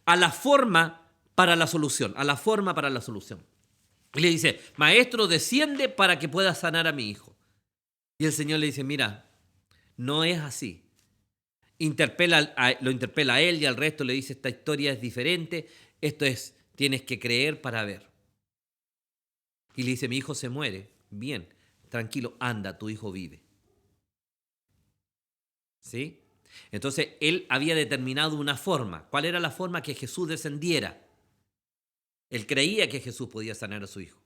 A la forma para la solución, Y le dice, maestro, desciende para que pueda sanar a mi hijo. Y el Señor le dice, mira, no es así. Lo interpela a él y al resto le dice, esta historia es diferente, tienes que creer para ver. Y le dice, mi hijo se muere, bien, tranquilo, anda, tu hijo vive. ¿Sí? Entonces, él había determinado una forma. ¿Cuál era la forma? Que Jesús descendiera. Él creía que Jesús podía sanar a su hijo,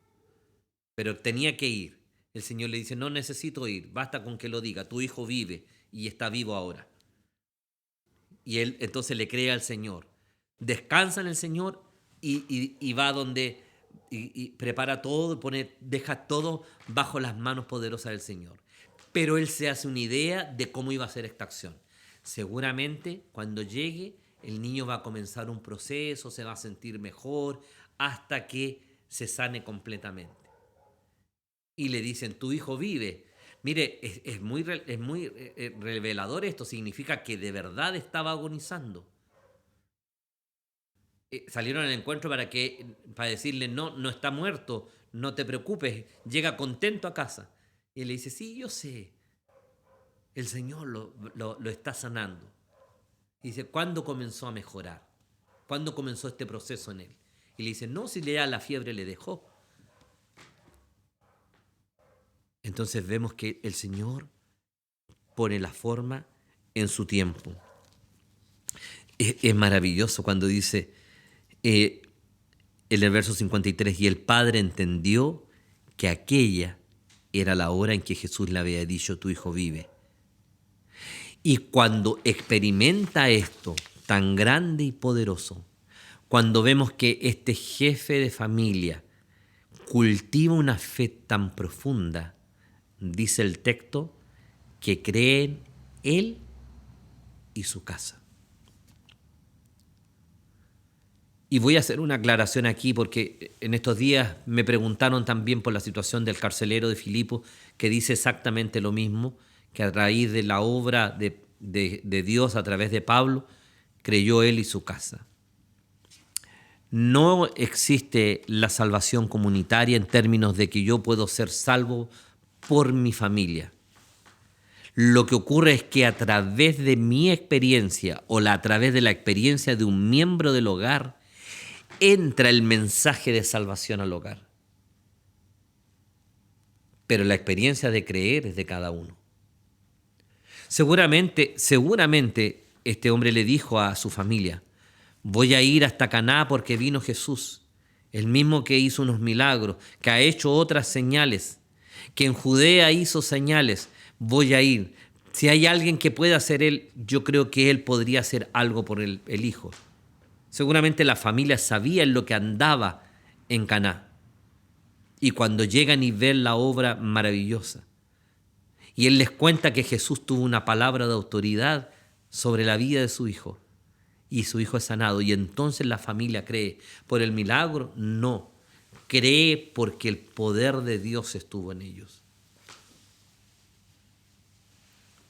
pero tenía que ir. El Señor le dice, no necesito ir, basta con que lo diga, tu hijo vive y está vivo ahora. Y él entonces le cree al Señor, descansa en el Señor y va donde, y prepara todo, deja todo bajo las manos poderosas del Señor. Pero él se hace una idea de cómo iba a ser esta acción. Seguramente cuando llegue, el niño va a comenzar un proceso, se va a sentir mejor, hasta que se sane completamente. Y le dicen, tu hijo vive. Mire, es muy revelador esto, significa que de verdad estaba agonizando. Salieron al encuentro para decirle, no está muerto, no te preocupes, llega contento a casa. Y él le dice, sí, yo sé, el Señor lo está sanando. Y dice, ¿cuándo comenzó a mejorar? ¿Cuándo comenzó este proceso en él? Y le dice, no, si ya la fiebre le dejó. Entonces vemos que el Señor pone la forma en su tiempo. Es maravilloso cuando dice en el verso 53, y el Padre entendió que aquella era la hora en que Jesús le había dicho, tu hijo vive. Y cuando experimenta esto tan grande y poderoso, cuando vemos que este jefe de familia cultiva una fe tan profunda, dice el texto, que cree en él y su casa. Y voy a hacer una aclaración aquí porque en estos días me preguntaron también por la situación del carcelero de Filipo, que dice exactamente lo mismo, que a raíz de la obra de Dios a través de Pablo, creyó él y su casa. No existe la salvación comunitaria en términos de que yo puedo ser salvo por mi familia. Lo que ocurre es que a través de mi experiencia o a través de la experiencia de un miembro del hogar, entra el mensaje de salvación al hogar. Pero la experiencia de creer es de cada uno. Seguramente este hombre le dijo a su familia, voy a ir hasta Caná porque vino Jesús, el mismo que hizo unos milagros, que ha hecho otras señales, que en Judea hizo señales, voy a ir. Si hay alguien que pueda hacer él, yo creo que él podría hacer algo por el hijo. Seguramente la familia sabía en lo que andaba en Caná. Y cuando llegan y ven la obra maravillosa, y él les cuenta que Jesús tuvo una palabra de autoridad sobre la vida de su hijo, y su hijo es sanado, y entonces la familia cree. ¿Por el milagro? No. Cree porque el poder de Dios estuvo en ellos.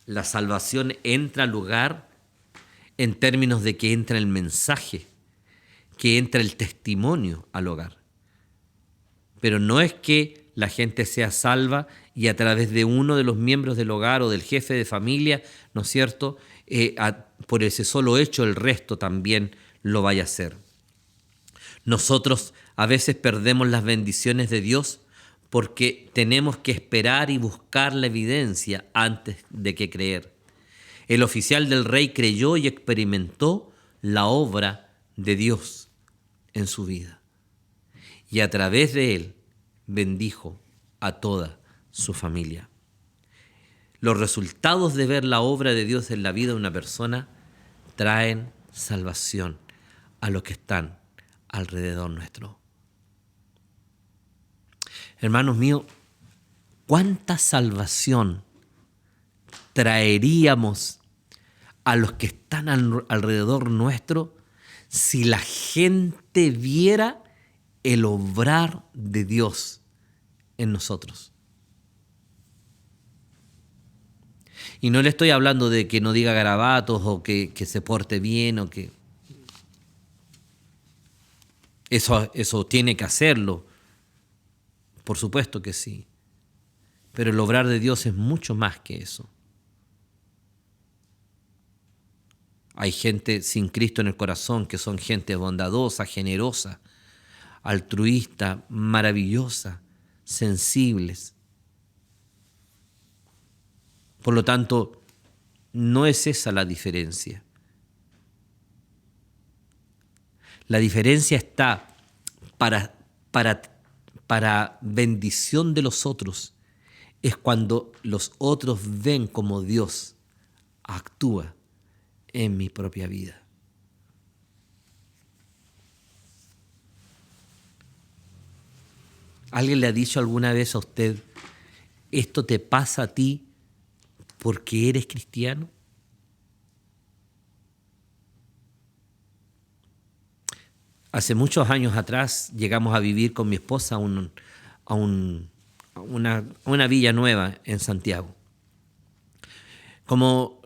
La salvación entra al lugar en términos de que entra el mensaje, que entra el testimonio al hogar. Pero no es que la gente sea salva y a través de uno de los miembros del hogar o del jefe de familia, ¿no es cierto?, por ese solo hecho el resto también lo vaya a hacer. Nosotros a veces perdemos las bendiciones de Dios porque tenemos que esperar y buscar la evidencia antes de que creer. El oficial del rey creyó y experimentó la obra de Dios en su vida. Y a través de él bendijo a toda su familia. Los resultados de ver la obra de Dios en la vida de una persona traen salvación a los que están alrededor nuestro. Hermanos míos, ¿cuánta salvación traeríamos a los que están alrededor nuestro si la gente viera el obrar de Dios en nosotros? Y no le estoy hablando de que no diga garabatos o que se porte bien o que... Eso tiene que hacerlo. Por supuesto que sí. Pero el obrar de Dios es mucho más que eso. Hay gente sin Cristo en el corazón que son gente bondadosa, generosa, altruista, maravillosa, sensibles. Por lo tanto, No es esa la diferencia. La diferencia está para bendición de los otros. Es cuando los otros ven como Dios actúa en mi propia vida. ¿Alguien le ha dicho alguna vez a usted, esto te pasa a ti porque eres cristiano? Hace muchos años atrás llegamos a vivir con mi esposa a una villa nueva en Santiago. Como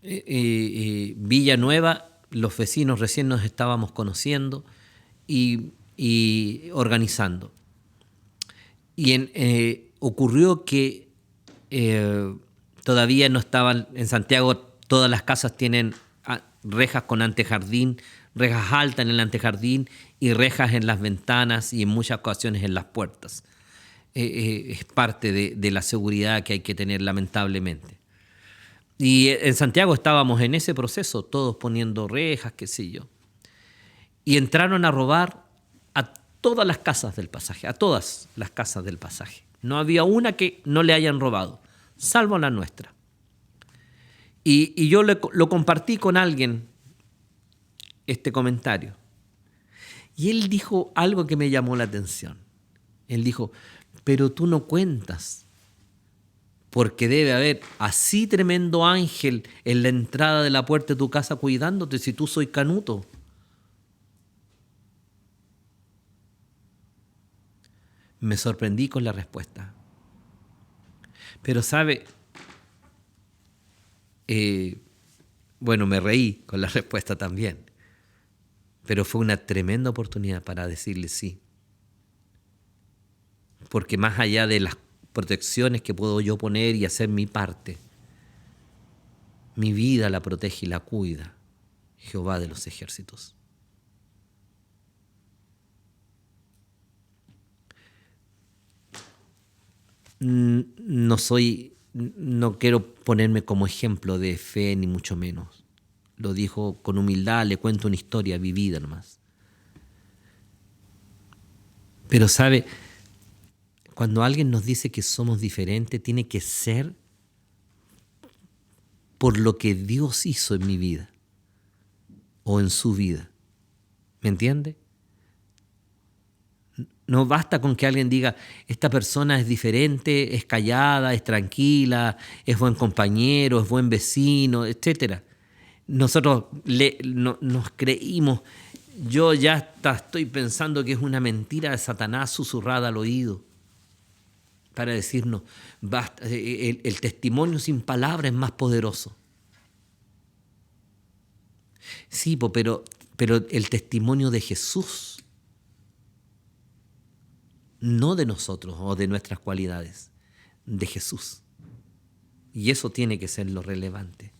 Villa Nueva, los vecinos recién nos estábamos conociendo y organizando. Y ocurrió que todavía no estaban, en Santiago todas las casas tienen rejas con antejardín, rejas altas en el antejardín y rejas en las ventanas y en muchas ocasiones en las puertas. Es parte de la seguridad que hay que tener, lamentablemente. Y en Santiago estábamos en ese proceso, todos poniendo rejas, qué sé yo. Y entraron a robar a todas las casas del pasaje, a todas las casas del pasaje. No había una que no le hayan robado, salvo la nuestra. Y yo lo compartí con alguien, este comentario. Y él dijo algo que me llamó la atención. Él dijo, pero tú no cuentas, porque debe haber así tremendo ángel en la entrada de la puerta de tu casa cuidándote si tú soy canuto. Me sorprendí con la respuesta. Pero sabe, bueno, me reí con la respuesta también. Pero fue una tremenda oportunidad para decirle sí. Porque más allá de las protecciones que puedo yo poner y hacer mi parte, mi vida la protege y la cuida Jehová de los ejércitos. No quiero ponerme como ejemplo de fe, ni mucho menos. Lo dijo con humildad, le cuento una historia vivida nomás. Pero sabe, cuando alguien nos dice que somos diferentes, tiene que ser por lo que Dios hizo en mi vida o en su vida. ¿Me entiende? No basta con que alguien diga, esta persona es diferente, es callada, es tranquila, es buen compañero, es buen vecino, etc. Nosotros nos creímos, yo ya estoy pensando que es una mentira de Satanás susurrada al oído para decirnos, basta, el testimonio sin palabras es más poderoso. Sí, pero el testimonio de Jesús, no de nosotros o de nuestras cualidades, de Jesús. Y eso tiene que ser lo relevante.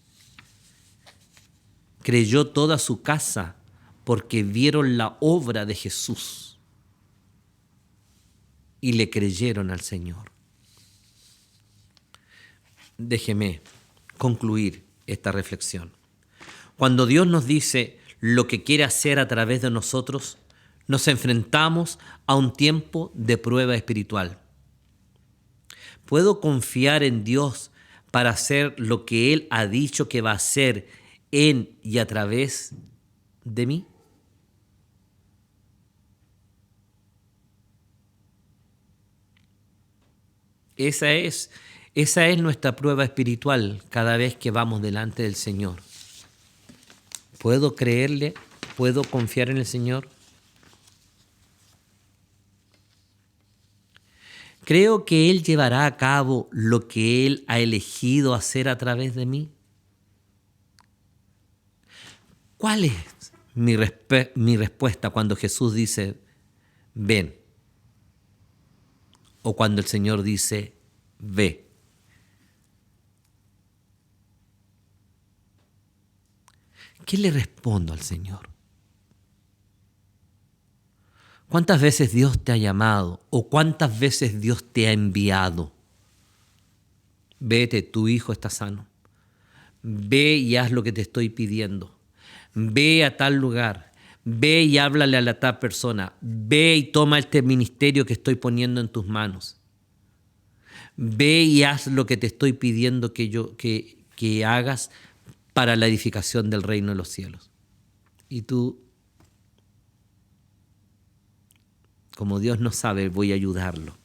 Creyó toda su casa porque vieron la obra de Jesús y le creyeron al Señor. Déjeme concluir esta reflexión. Cuando Dios nos dice lo que quiere hacer a través de nosotros, nos enfrentamos a un tiempo de prueba espiritual. ¿Puedo confiar en Dios para hacer lo que Él ha dicho que va a hacer en y a través de mí? Esa es nuestra prueba espiritual cada vez que vamos delante del Señor. ¿Puedo creerle? ¿Puedo confiar en el Señor? ¿Creo que Él llevará a cabo lo que Él ha elegido hacer a través de mí? ¿Cuál es mi respuesta cuando Jesús dice, ven? O cuando el Señor dice, ve. ¿Qué le respondo al Señor? ¿Cuántas veces Dios te ha llamado o cuántas veces Dios te ha enviado? Vete, tu hijo está sano. ve y haz lo que te estoy pidiendo. Ve a tal lugar. Ve y háblale a la tal persona. Ve y toma este ministerio que estoy poniendo en tus manos. Ve y haz lo que te estoy pidiendo que hagas para la edificación del reino de los cielos. Y tú, como Dios no sabe, voy a ayudarlo.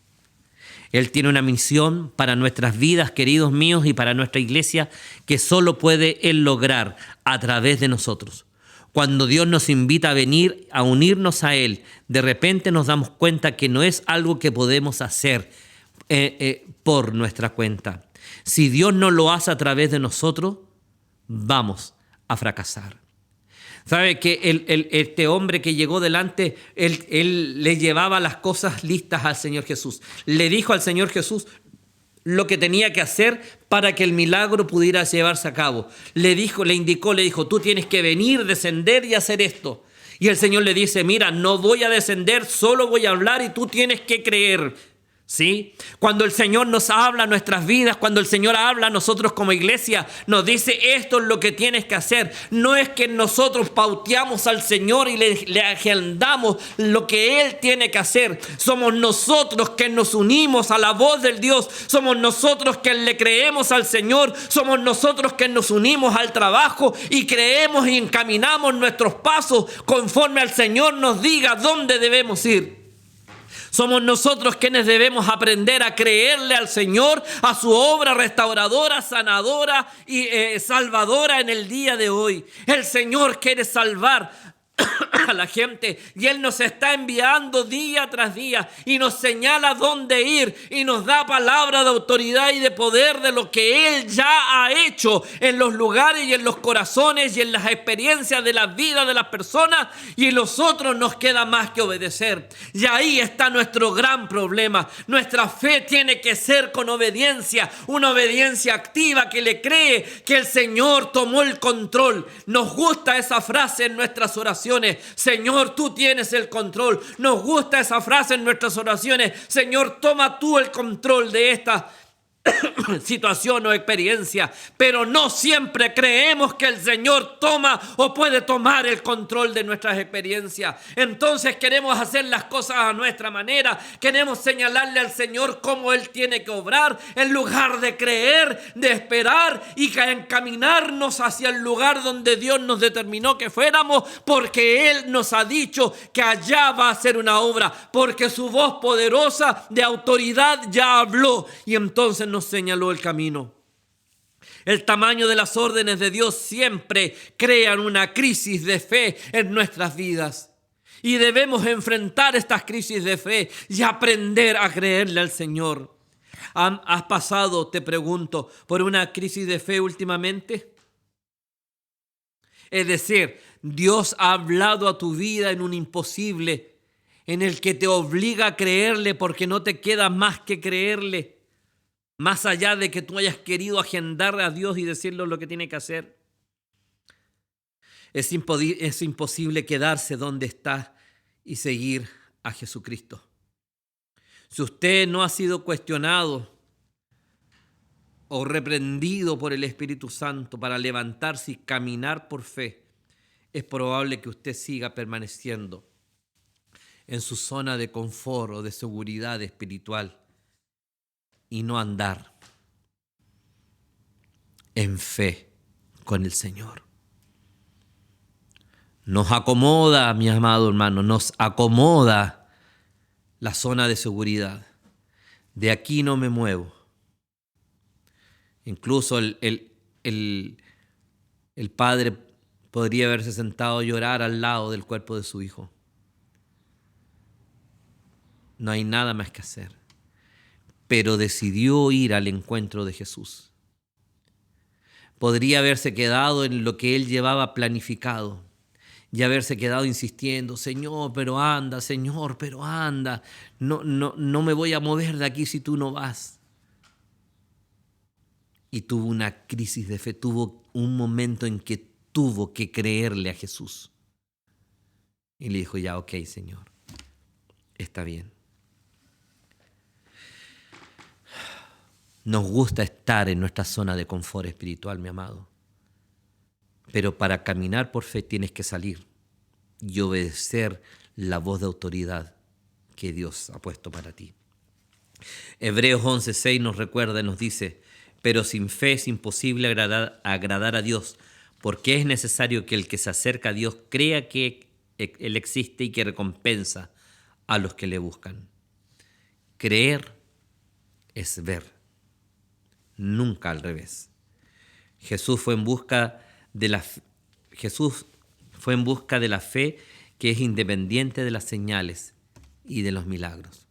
Él tiene una misión para nuestras vidas, queridos míos, y para nuestra iglesia que solo puede Él lograr a través de nosotros. Cuando Dios nos invita a venir, a unirnos a Él, de repente nos damos cuenta que no es algo que podemos hacer por nuestra cuenta. Si Dios no lo hace a través de nosotros, vamos a fracasar. ¿Sabe que este hombre que llegó delante, él le llevaba las cosas listas al Señor Jesús? Le dijo al Señor Jesús lo que tenía que hacer para que el milagro pudiera llevarse a cabo. Le indicó, tú tienes que venir, descender y hacer esto. Y el Señor le dice, mira, no voy a descender, solo voy a hablar y tú tienes que creer. ¿Sí? Cuando el Señor nos habla a nuestras vidas, cuando el Señor habla a nosotros como iglesia, nos dice esto es lo que tienes que hacer. No es que nosotros pauteamos al Señor y le agendamos lo que Él tiene que hacer. Somos nosotros que nos unimos a la voz del Dios. Somos nosotros que le creemos al Señor. Somos nosotros que nos unimos al trabajo y creemos y encaminamos nuestros pasos conforme al Señor nos diga dónde debemos ir. Somos nosotros quienes debemos aprender a creerle al Señor, a su obra restauradora, sanadora y salvadora en el día de hoy. El Señor quiere salvar a la gente y Él nos está enviando día tras día y nos señala dónde ir y nos da palabra de autoridad y de poder de lo que Él ya ha hecho en los lugares y en los corazones y en las experiencias de la vida de las personas, y nosotros nos queda más que obedecer. Y ahí está nuestro gran problema. Nuestra fe tiene que ser con obediencia, una obediencia activa que le cree que el Señor tomó el control. Nos gusta esa frase en nuestras oraciones: Señor, tú tienes el control. Nos gusta esa frase en nuestras oraciones: Señor, toma tú el control de esta situación o experiencia. Pero no siempre creemos que el Señor toma o puede tomar el control de nuestras experiencias. Entonces queremos hacer las cosas a nuestra manera. Queremos señalarle al Señor cómo Él tiene que obrar, en lugar de creer, de esperar y encaminarnos hacia el lugar donde Dios nos determinó que fuéramos, porque Él nos ha dicho que allá va a ser una obra, porque su voz poderosa de autoridad ya habló y entonces nos señaló el camino. El tamaño de las órdenes de Dios siempre crean una crisis de fe en nuestras vidas. Y debemos enfrentar estas crisis de fe y aprender a creerle al Señor. ¿Has pasado, te pregunto, por una crisis de fe últimamente? Es decir, Dios ha hablado a tu vida en un imposible, en el que te obliga a creerle porque no te queda más que creerle. Más allá de que tú hayas querido agendarle a Dios y decirle lo que tiene que hacer. Es imposible quedarse donde está y seguir a Jesucristo. Si usted no ha sido cuestionado o reprendido por el Espíritu Santo para levantarse y caminar por fe, es probable que usted siga permaneciendo en su zona de confort o de seguridad espiritual y no andar en fe con el Señor. Nos acomoda, mi amado hermano, nos acomoda la zona de seguridad. De aquí no me muevo. Incluso el padre podría haberse sentado a llorar al lado del cuerpo de su hijo. No hay nada más que hacer. Pero decidió ir al encuentro de Jesús. Podría haberse quedado en lo que él llevaba planificado y haberse quedado insistiendo: Señor, pero anda, Señor, pero anda. No me voy a mover de aquí si tú no vas. Y tuvo una crisis de fe, tuvo un momento en que tuvo que creerle a Jesús. Y le dijo: ya, ok, Señor, está bien. Nos gusta estar en nuestra zona de confort espiritual, mi amado. Pero para caminar por fe tienes que salir y obedecer la voz de autoridad que Dios ha puesto para ti. Hebreos 11:6 nos recuerda y nos dice: pero sin fe es imposible agradar a Dios, porque es necesario que el que se acerca a Dios crea que Él existe y que recompensa a los que le buscan. Creer es ver, nunca al revés. Jesús fue en busca de la fe que es independiente de las señales y de los milagros.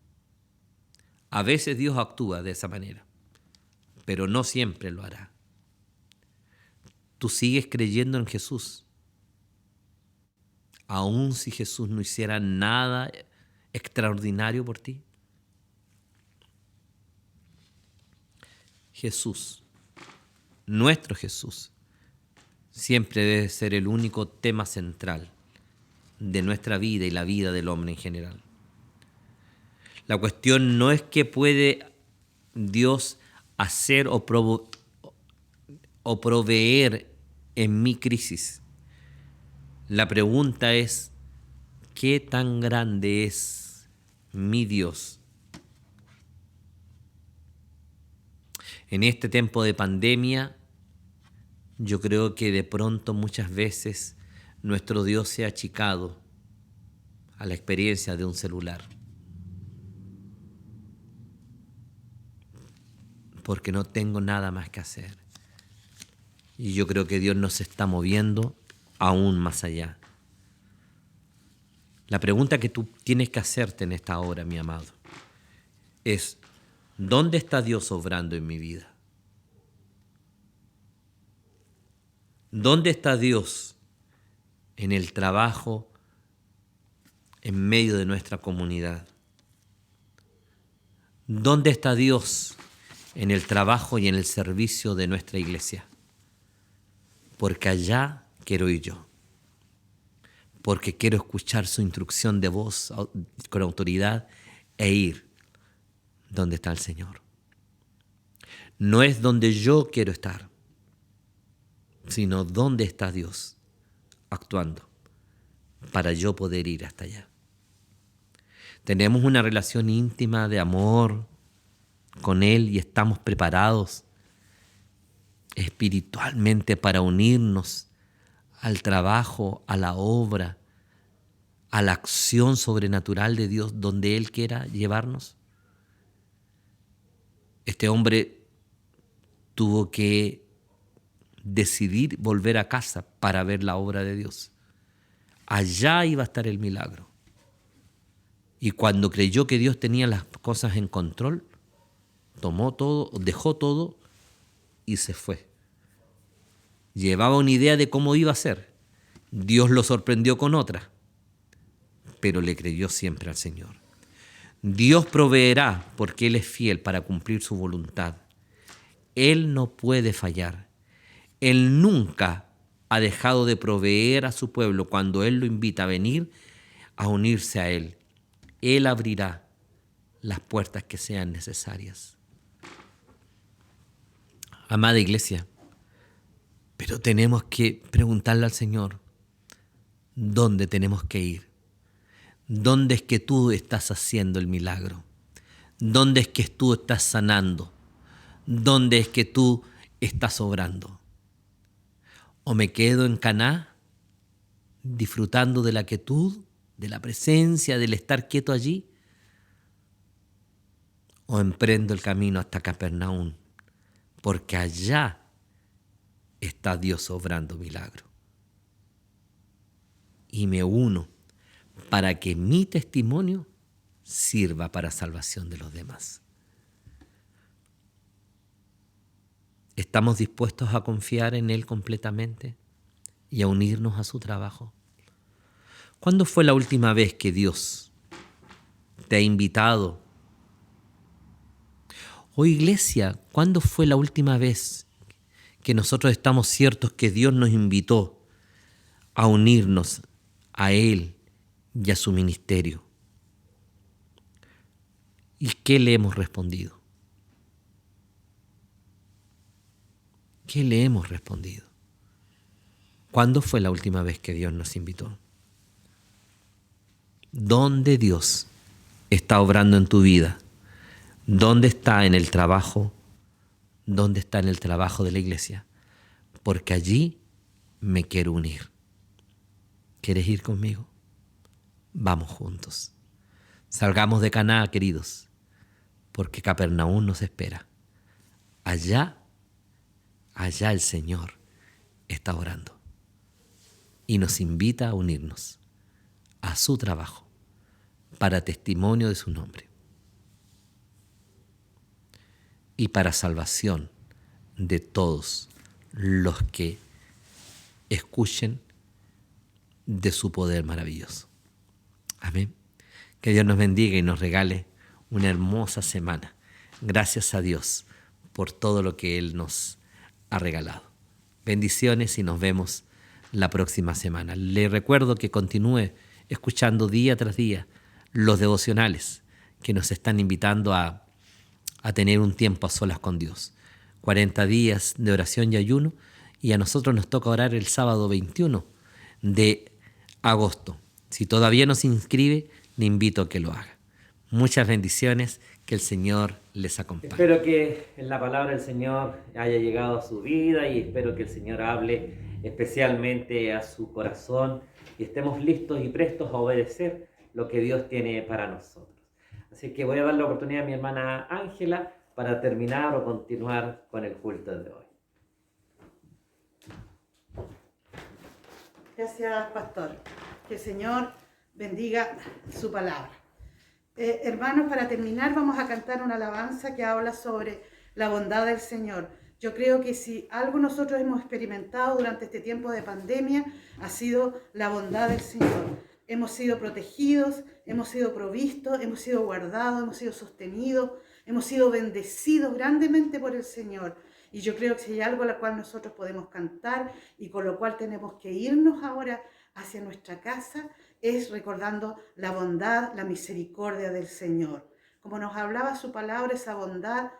A veces Dios actúa de esa manera, pero no siempre lo hará. Tú sigues creyendo en Jesús, aun si Jesús no hiciera nada extraordinario por ti. Jesús, nuestro Jesús, siempre debe ser el único tema central de nuestra vida y la vida del hombre en general. La cuestión no es qué puede Dios hacer o proveer en mi crisis. La pregunta es, ¿qué tan grande es mi Dios? En este tiempo de pandemia, yo creo que de pronto muchas veces nuestro Dios se ha achicado a la experiencia de un celular. Porque no tengo nada más que hacer. Y yo creo que Dios nos está moviendo aún más allá. La pregunta que tú tienes que hacerte en esta hora, mi amado, es: ¿dónde está Dios obrando en mi vida? ¿Dónde está Dios en el trabajo en medio de nuestra comunidad? ¿Dónde está Dios en el trabajo y en el servicio de nuestra iglesia? Porque allá quiero ir yo. Porque quiero escuchar su instrucción de voz con autoridad e ir donde está el Señor. No es donde yo quiero estar, sino donde está Dios actuando para yo poder ir hasta allá. Tenemos una relación íntima de amor con Él y estamos preparados espiritualmente para unirnos al trabajo, a la obra, a la acción sobrenatural de Dios donde Él quiera llevarnos. Este hombre tuvo que decidir volver a casa para ver la obra de Dios. Allá iba a estar el milagro. Y cuando creyó que Dios tenía las cosas en control, tomó todo, dejó todo y se fue. Llevaba una idea de cómo iba a ser. Dios lo sorprendió con otra, pero le creyó siempre al Señor. Dios proveerá porque Él es fiel para cumplir su voluntad. Él no puede fallar. Él nunca ha dejado de proveer a su pueblo cuando Él lo invita a venir a unirse a Él. Él abrirá las puertas que sean necesarias. Amada iglesia, pero tenemos que preguntarle al Señor, ¿dónde tenemos que ir? ¿Dónde es que tú estás haciendo el milagro? ¿Dónde es que tú estás sanando? ¿Dónde es que tú estás obrando? ¿O me quedo en Caná, disfrutando de la quietud, de la presencia, del estar quieto allí? ¿O emprendo el camino hasta Capernaum? Porque allá está Dios obrando milagro. Y me uno para que mi testimonio sirva para salvación de los demás. ¿Estamos dispuestos a confiar en Él completamente y a unirnos a su trabajo? ¿Cuándo fue la última vez que Dios te ha invitado? Oh iglesia, ¿cuándo fue la última vez que nosotros estamos ciertos que Dios nos invitó a unirnos a Él y a su ministerio? ¿Y qué le hemos respondido? ¿Qué le hemos respondido? ¿Cuándo fue la última vez que Dios nos invitó? ¿Dónde Dios está obrando en tu vida? ¿Dónde está en el trabajo? ¿Dónde está en el trabajo de la iglesia? Porque allí me quiero unir. ¿Quieres ir conmigo? Vamos juntos. Salgamos de Caná, queridos, porque Capernaum nos espera. Allá el Señor está orando y nos invita a unirnos a su trabajo para testimonio de su nombre y para salvación de todos los que escuchen de su poder maravilloso. Amén. Que Dios nos bendiga y nos regale una hermosa semana. Gracias a Dios por todo lo que Él nos ha regalado. Bendiciones y nos vemos la próxima semana. Le recuerdo que continúe escuchando día tras día los devocionales que nos están invitando a tener un tiempo a solas con Dios. 40 días de oración y ayuno, y a nosotros nos toca orar el sábado 21 de agosto. Si todavía no se inscribe, le invito a que lo haga. Muchas bendiciones, que el Señor les acompañe. Espero que la palabra del Señor haya llegado a su vida y espero que el Señor hable especialmente a su corazón y estemos listos y prestos a obedecer lo que Dios tiene para nosotros. Así que voy a dar la oportunidad a mi hermana Ángela para terminar o continuar con el culto de hoy. Gracias, pastor. Que el Señor bendiga su palabra. Hermanos, para terminar vamos a cantar una alabanza que habla sobre la bondad del Señor. Yo creo que si algo nosotros hemos experimentado durante este tiempo de pandemia ha sido la bondad del Señor. Hemos sido protegidos, hemos sido provistos, hemos sido guardados, hemos sido sostenidos, hemos sido bendecidos grandemente por el Señor. Y yo creo que si hay algo a lo cual nosotros podemos cantar y con lo cual tenemos que irnos ahora hacia nuestra casa, es recordando la bondad, la misericordia del Señor. Como nos hablaba su palabra, esa bondad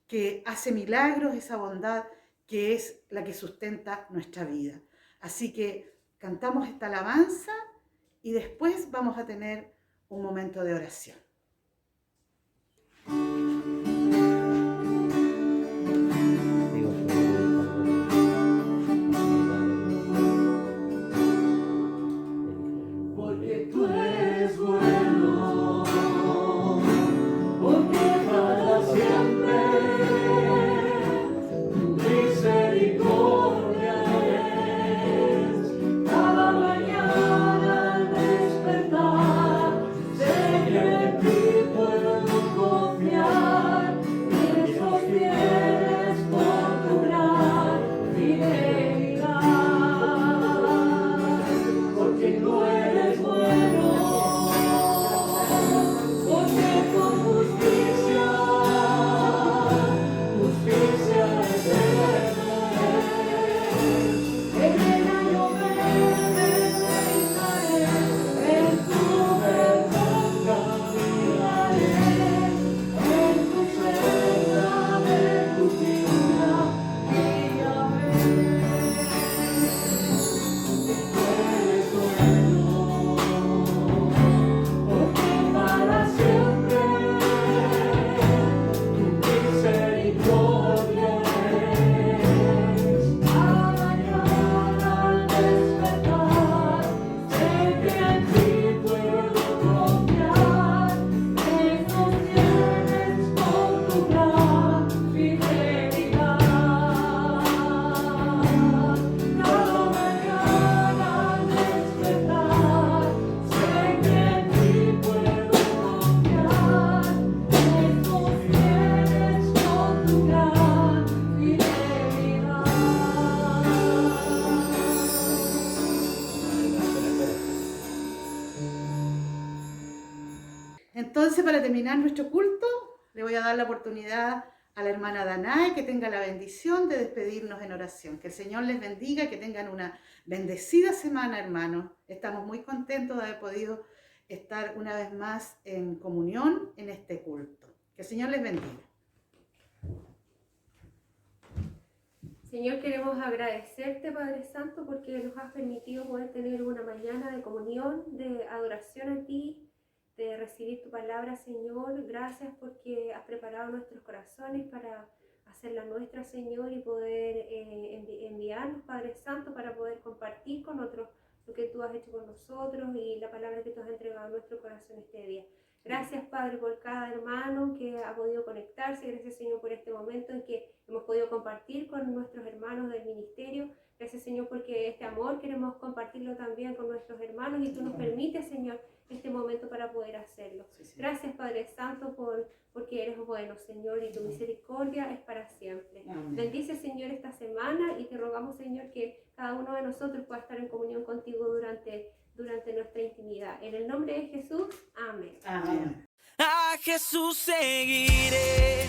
que hace milagros, esa bondad que es la que sustenta nuestra vida. Así que cantamos esta alabanza y después vamos a tener un momento de oración. Porque tú eres bueno, porque para siempre tu misericordia es. Cada mañana al despertar, sé que en ti puedo confiar, me sostienes por tu gran fidelidad. Porque tú eres bueno, porque con justicia es eterna. Yo me deleitaré, en tu verdad caminaré, en tu senda de justicia guíame. Porque para siempre tu misericordia es. A la mañana al despertar, sé que en ti puedo confiar, me sostienes con tu gran fidelidad. Cada mañana al despertar, sé que en ti puedo confiar, me sostienes con tu gran fidelidad. Entonces, para terminar nuestro culto, le voy a dar la oportunidad a la hermana Danae que tenga la bendición de despedirnos en oración. Que el Señor les bendiga, que tengan una bendecida semana, hermanos. Estamos muy contentos de haber podido estar una vez más en comunión en este culto. Que el Señor les bendiga. Señor, queremos agradecerte, Padre Santo, porque nos has permitido poder tener una mañana de comunión, de adoración a ti, de recibir tu palabra, Señor. Gracias porque has preparado nuestros corazones para hacerla nuestra, Señor, y poder enviarnos, Padre Santo, para poder compartir con otros lo que tú has hecho con nosotros y la palabra que tú has entregado a nuestro corazón este día. Gracias, Padre, por cada hermano que ha podido conectarse. Gracias, Señor, por este momento en que hemos podido compartir con nuestros hermanos del ministerio. Gracias, Señor, porque este amor queremos compartirlo también con nuestros hermanos y tú nos permites, Señor, este momento para poder hacerlo. Gracias, Padre Santo, porque eres bueno, Señor, y tu misericordia es para siempre. Bendice, Señor, esta semana y te rogamos, Señor, que cada uno de nosotros pueda estar en comunión contigo durante nuestra intimidad. En el nombre de Jesús, amén. Amén. A Jesús seguiré.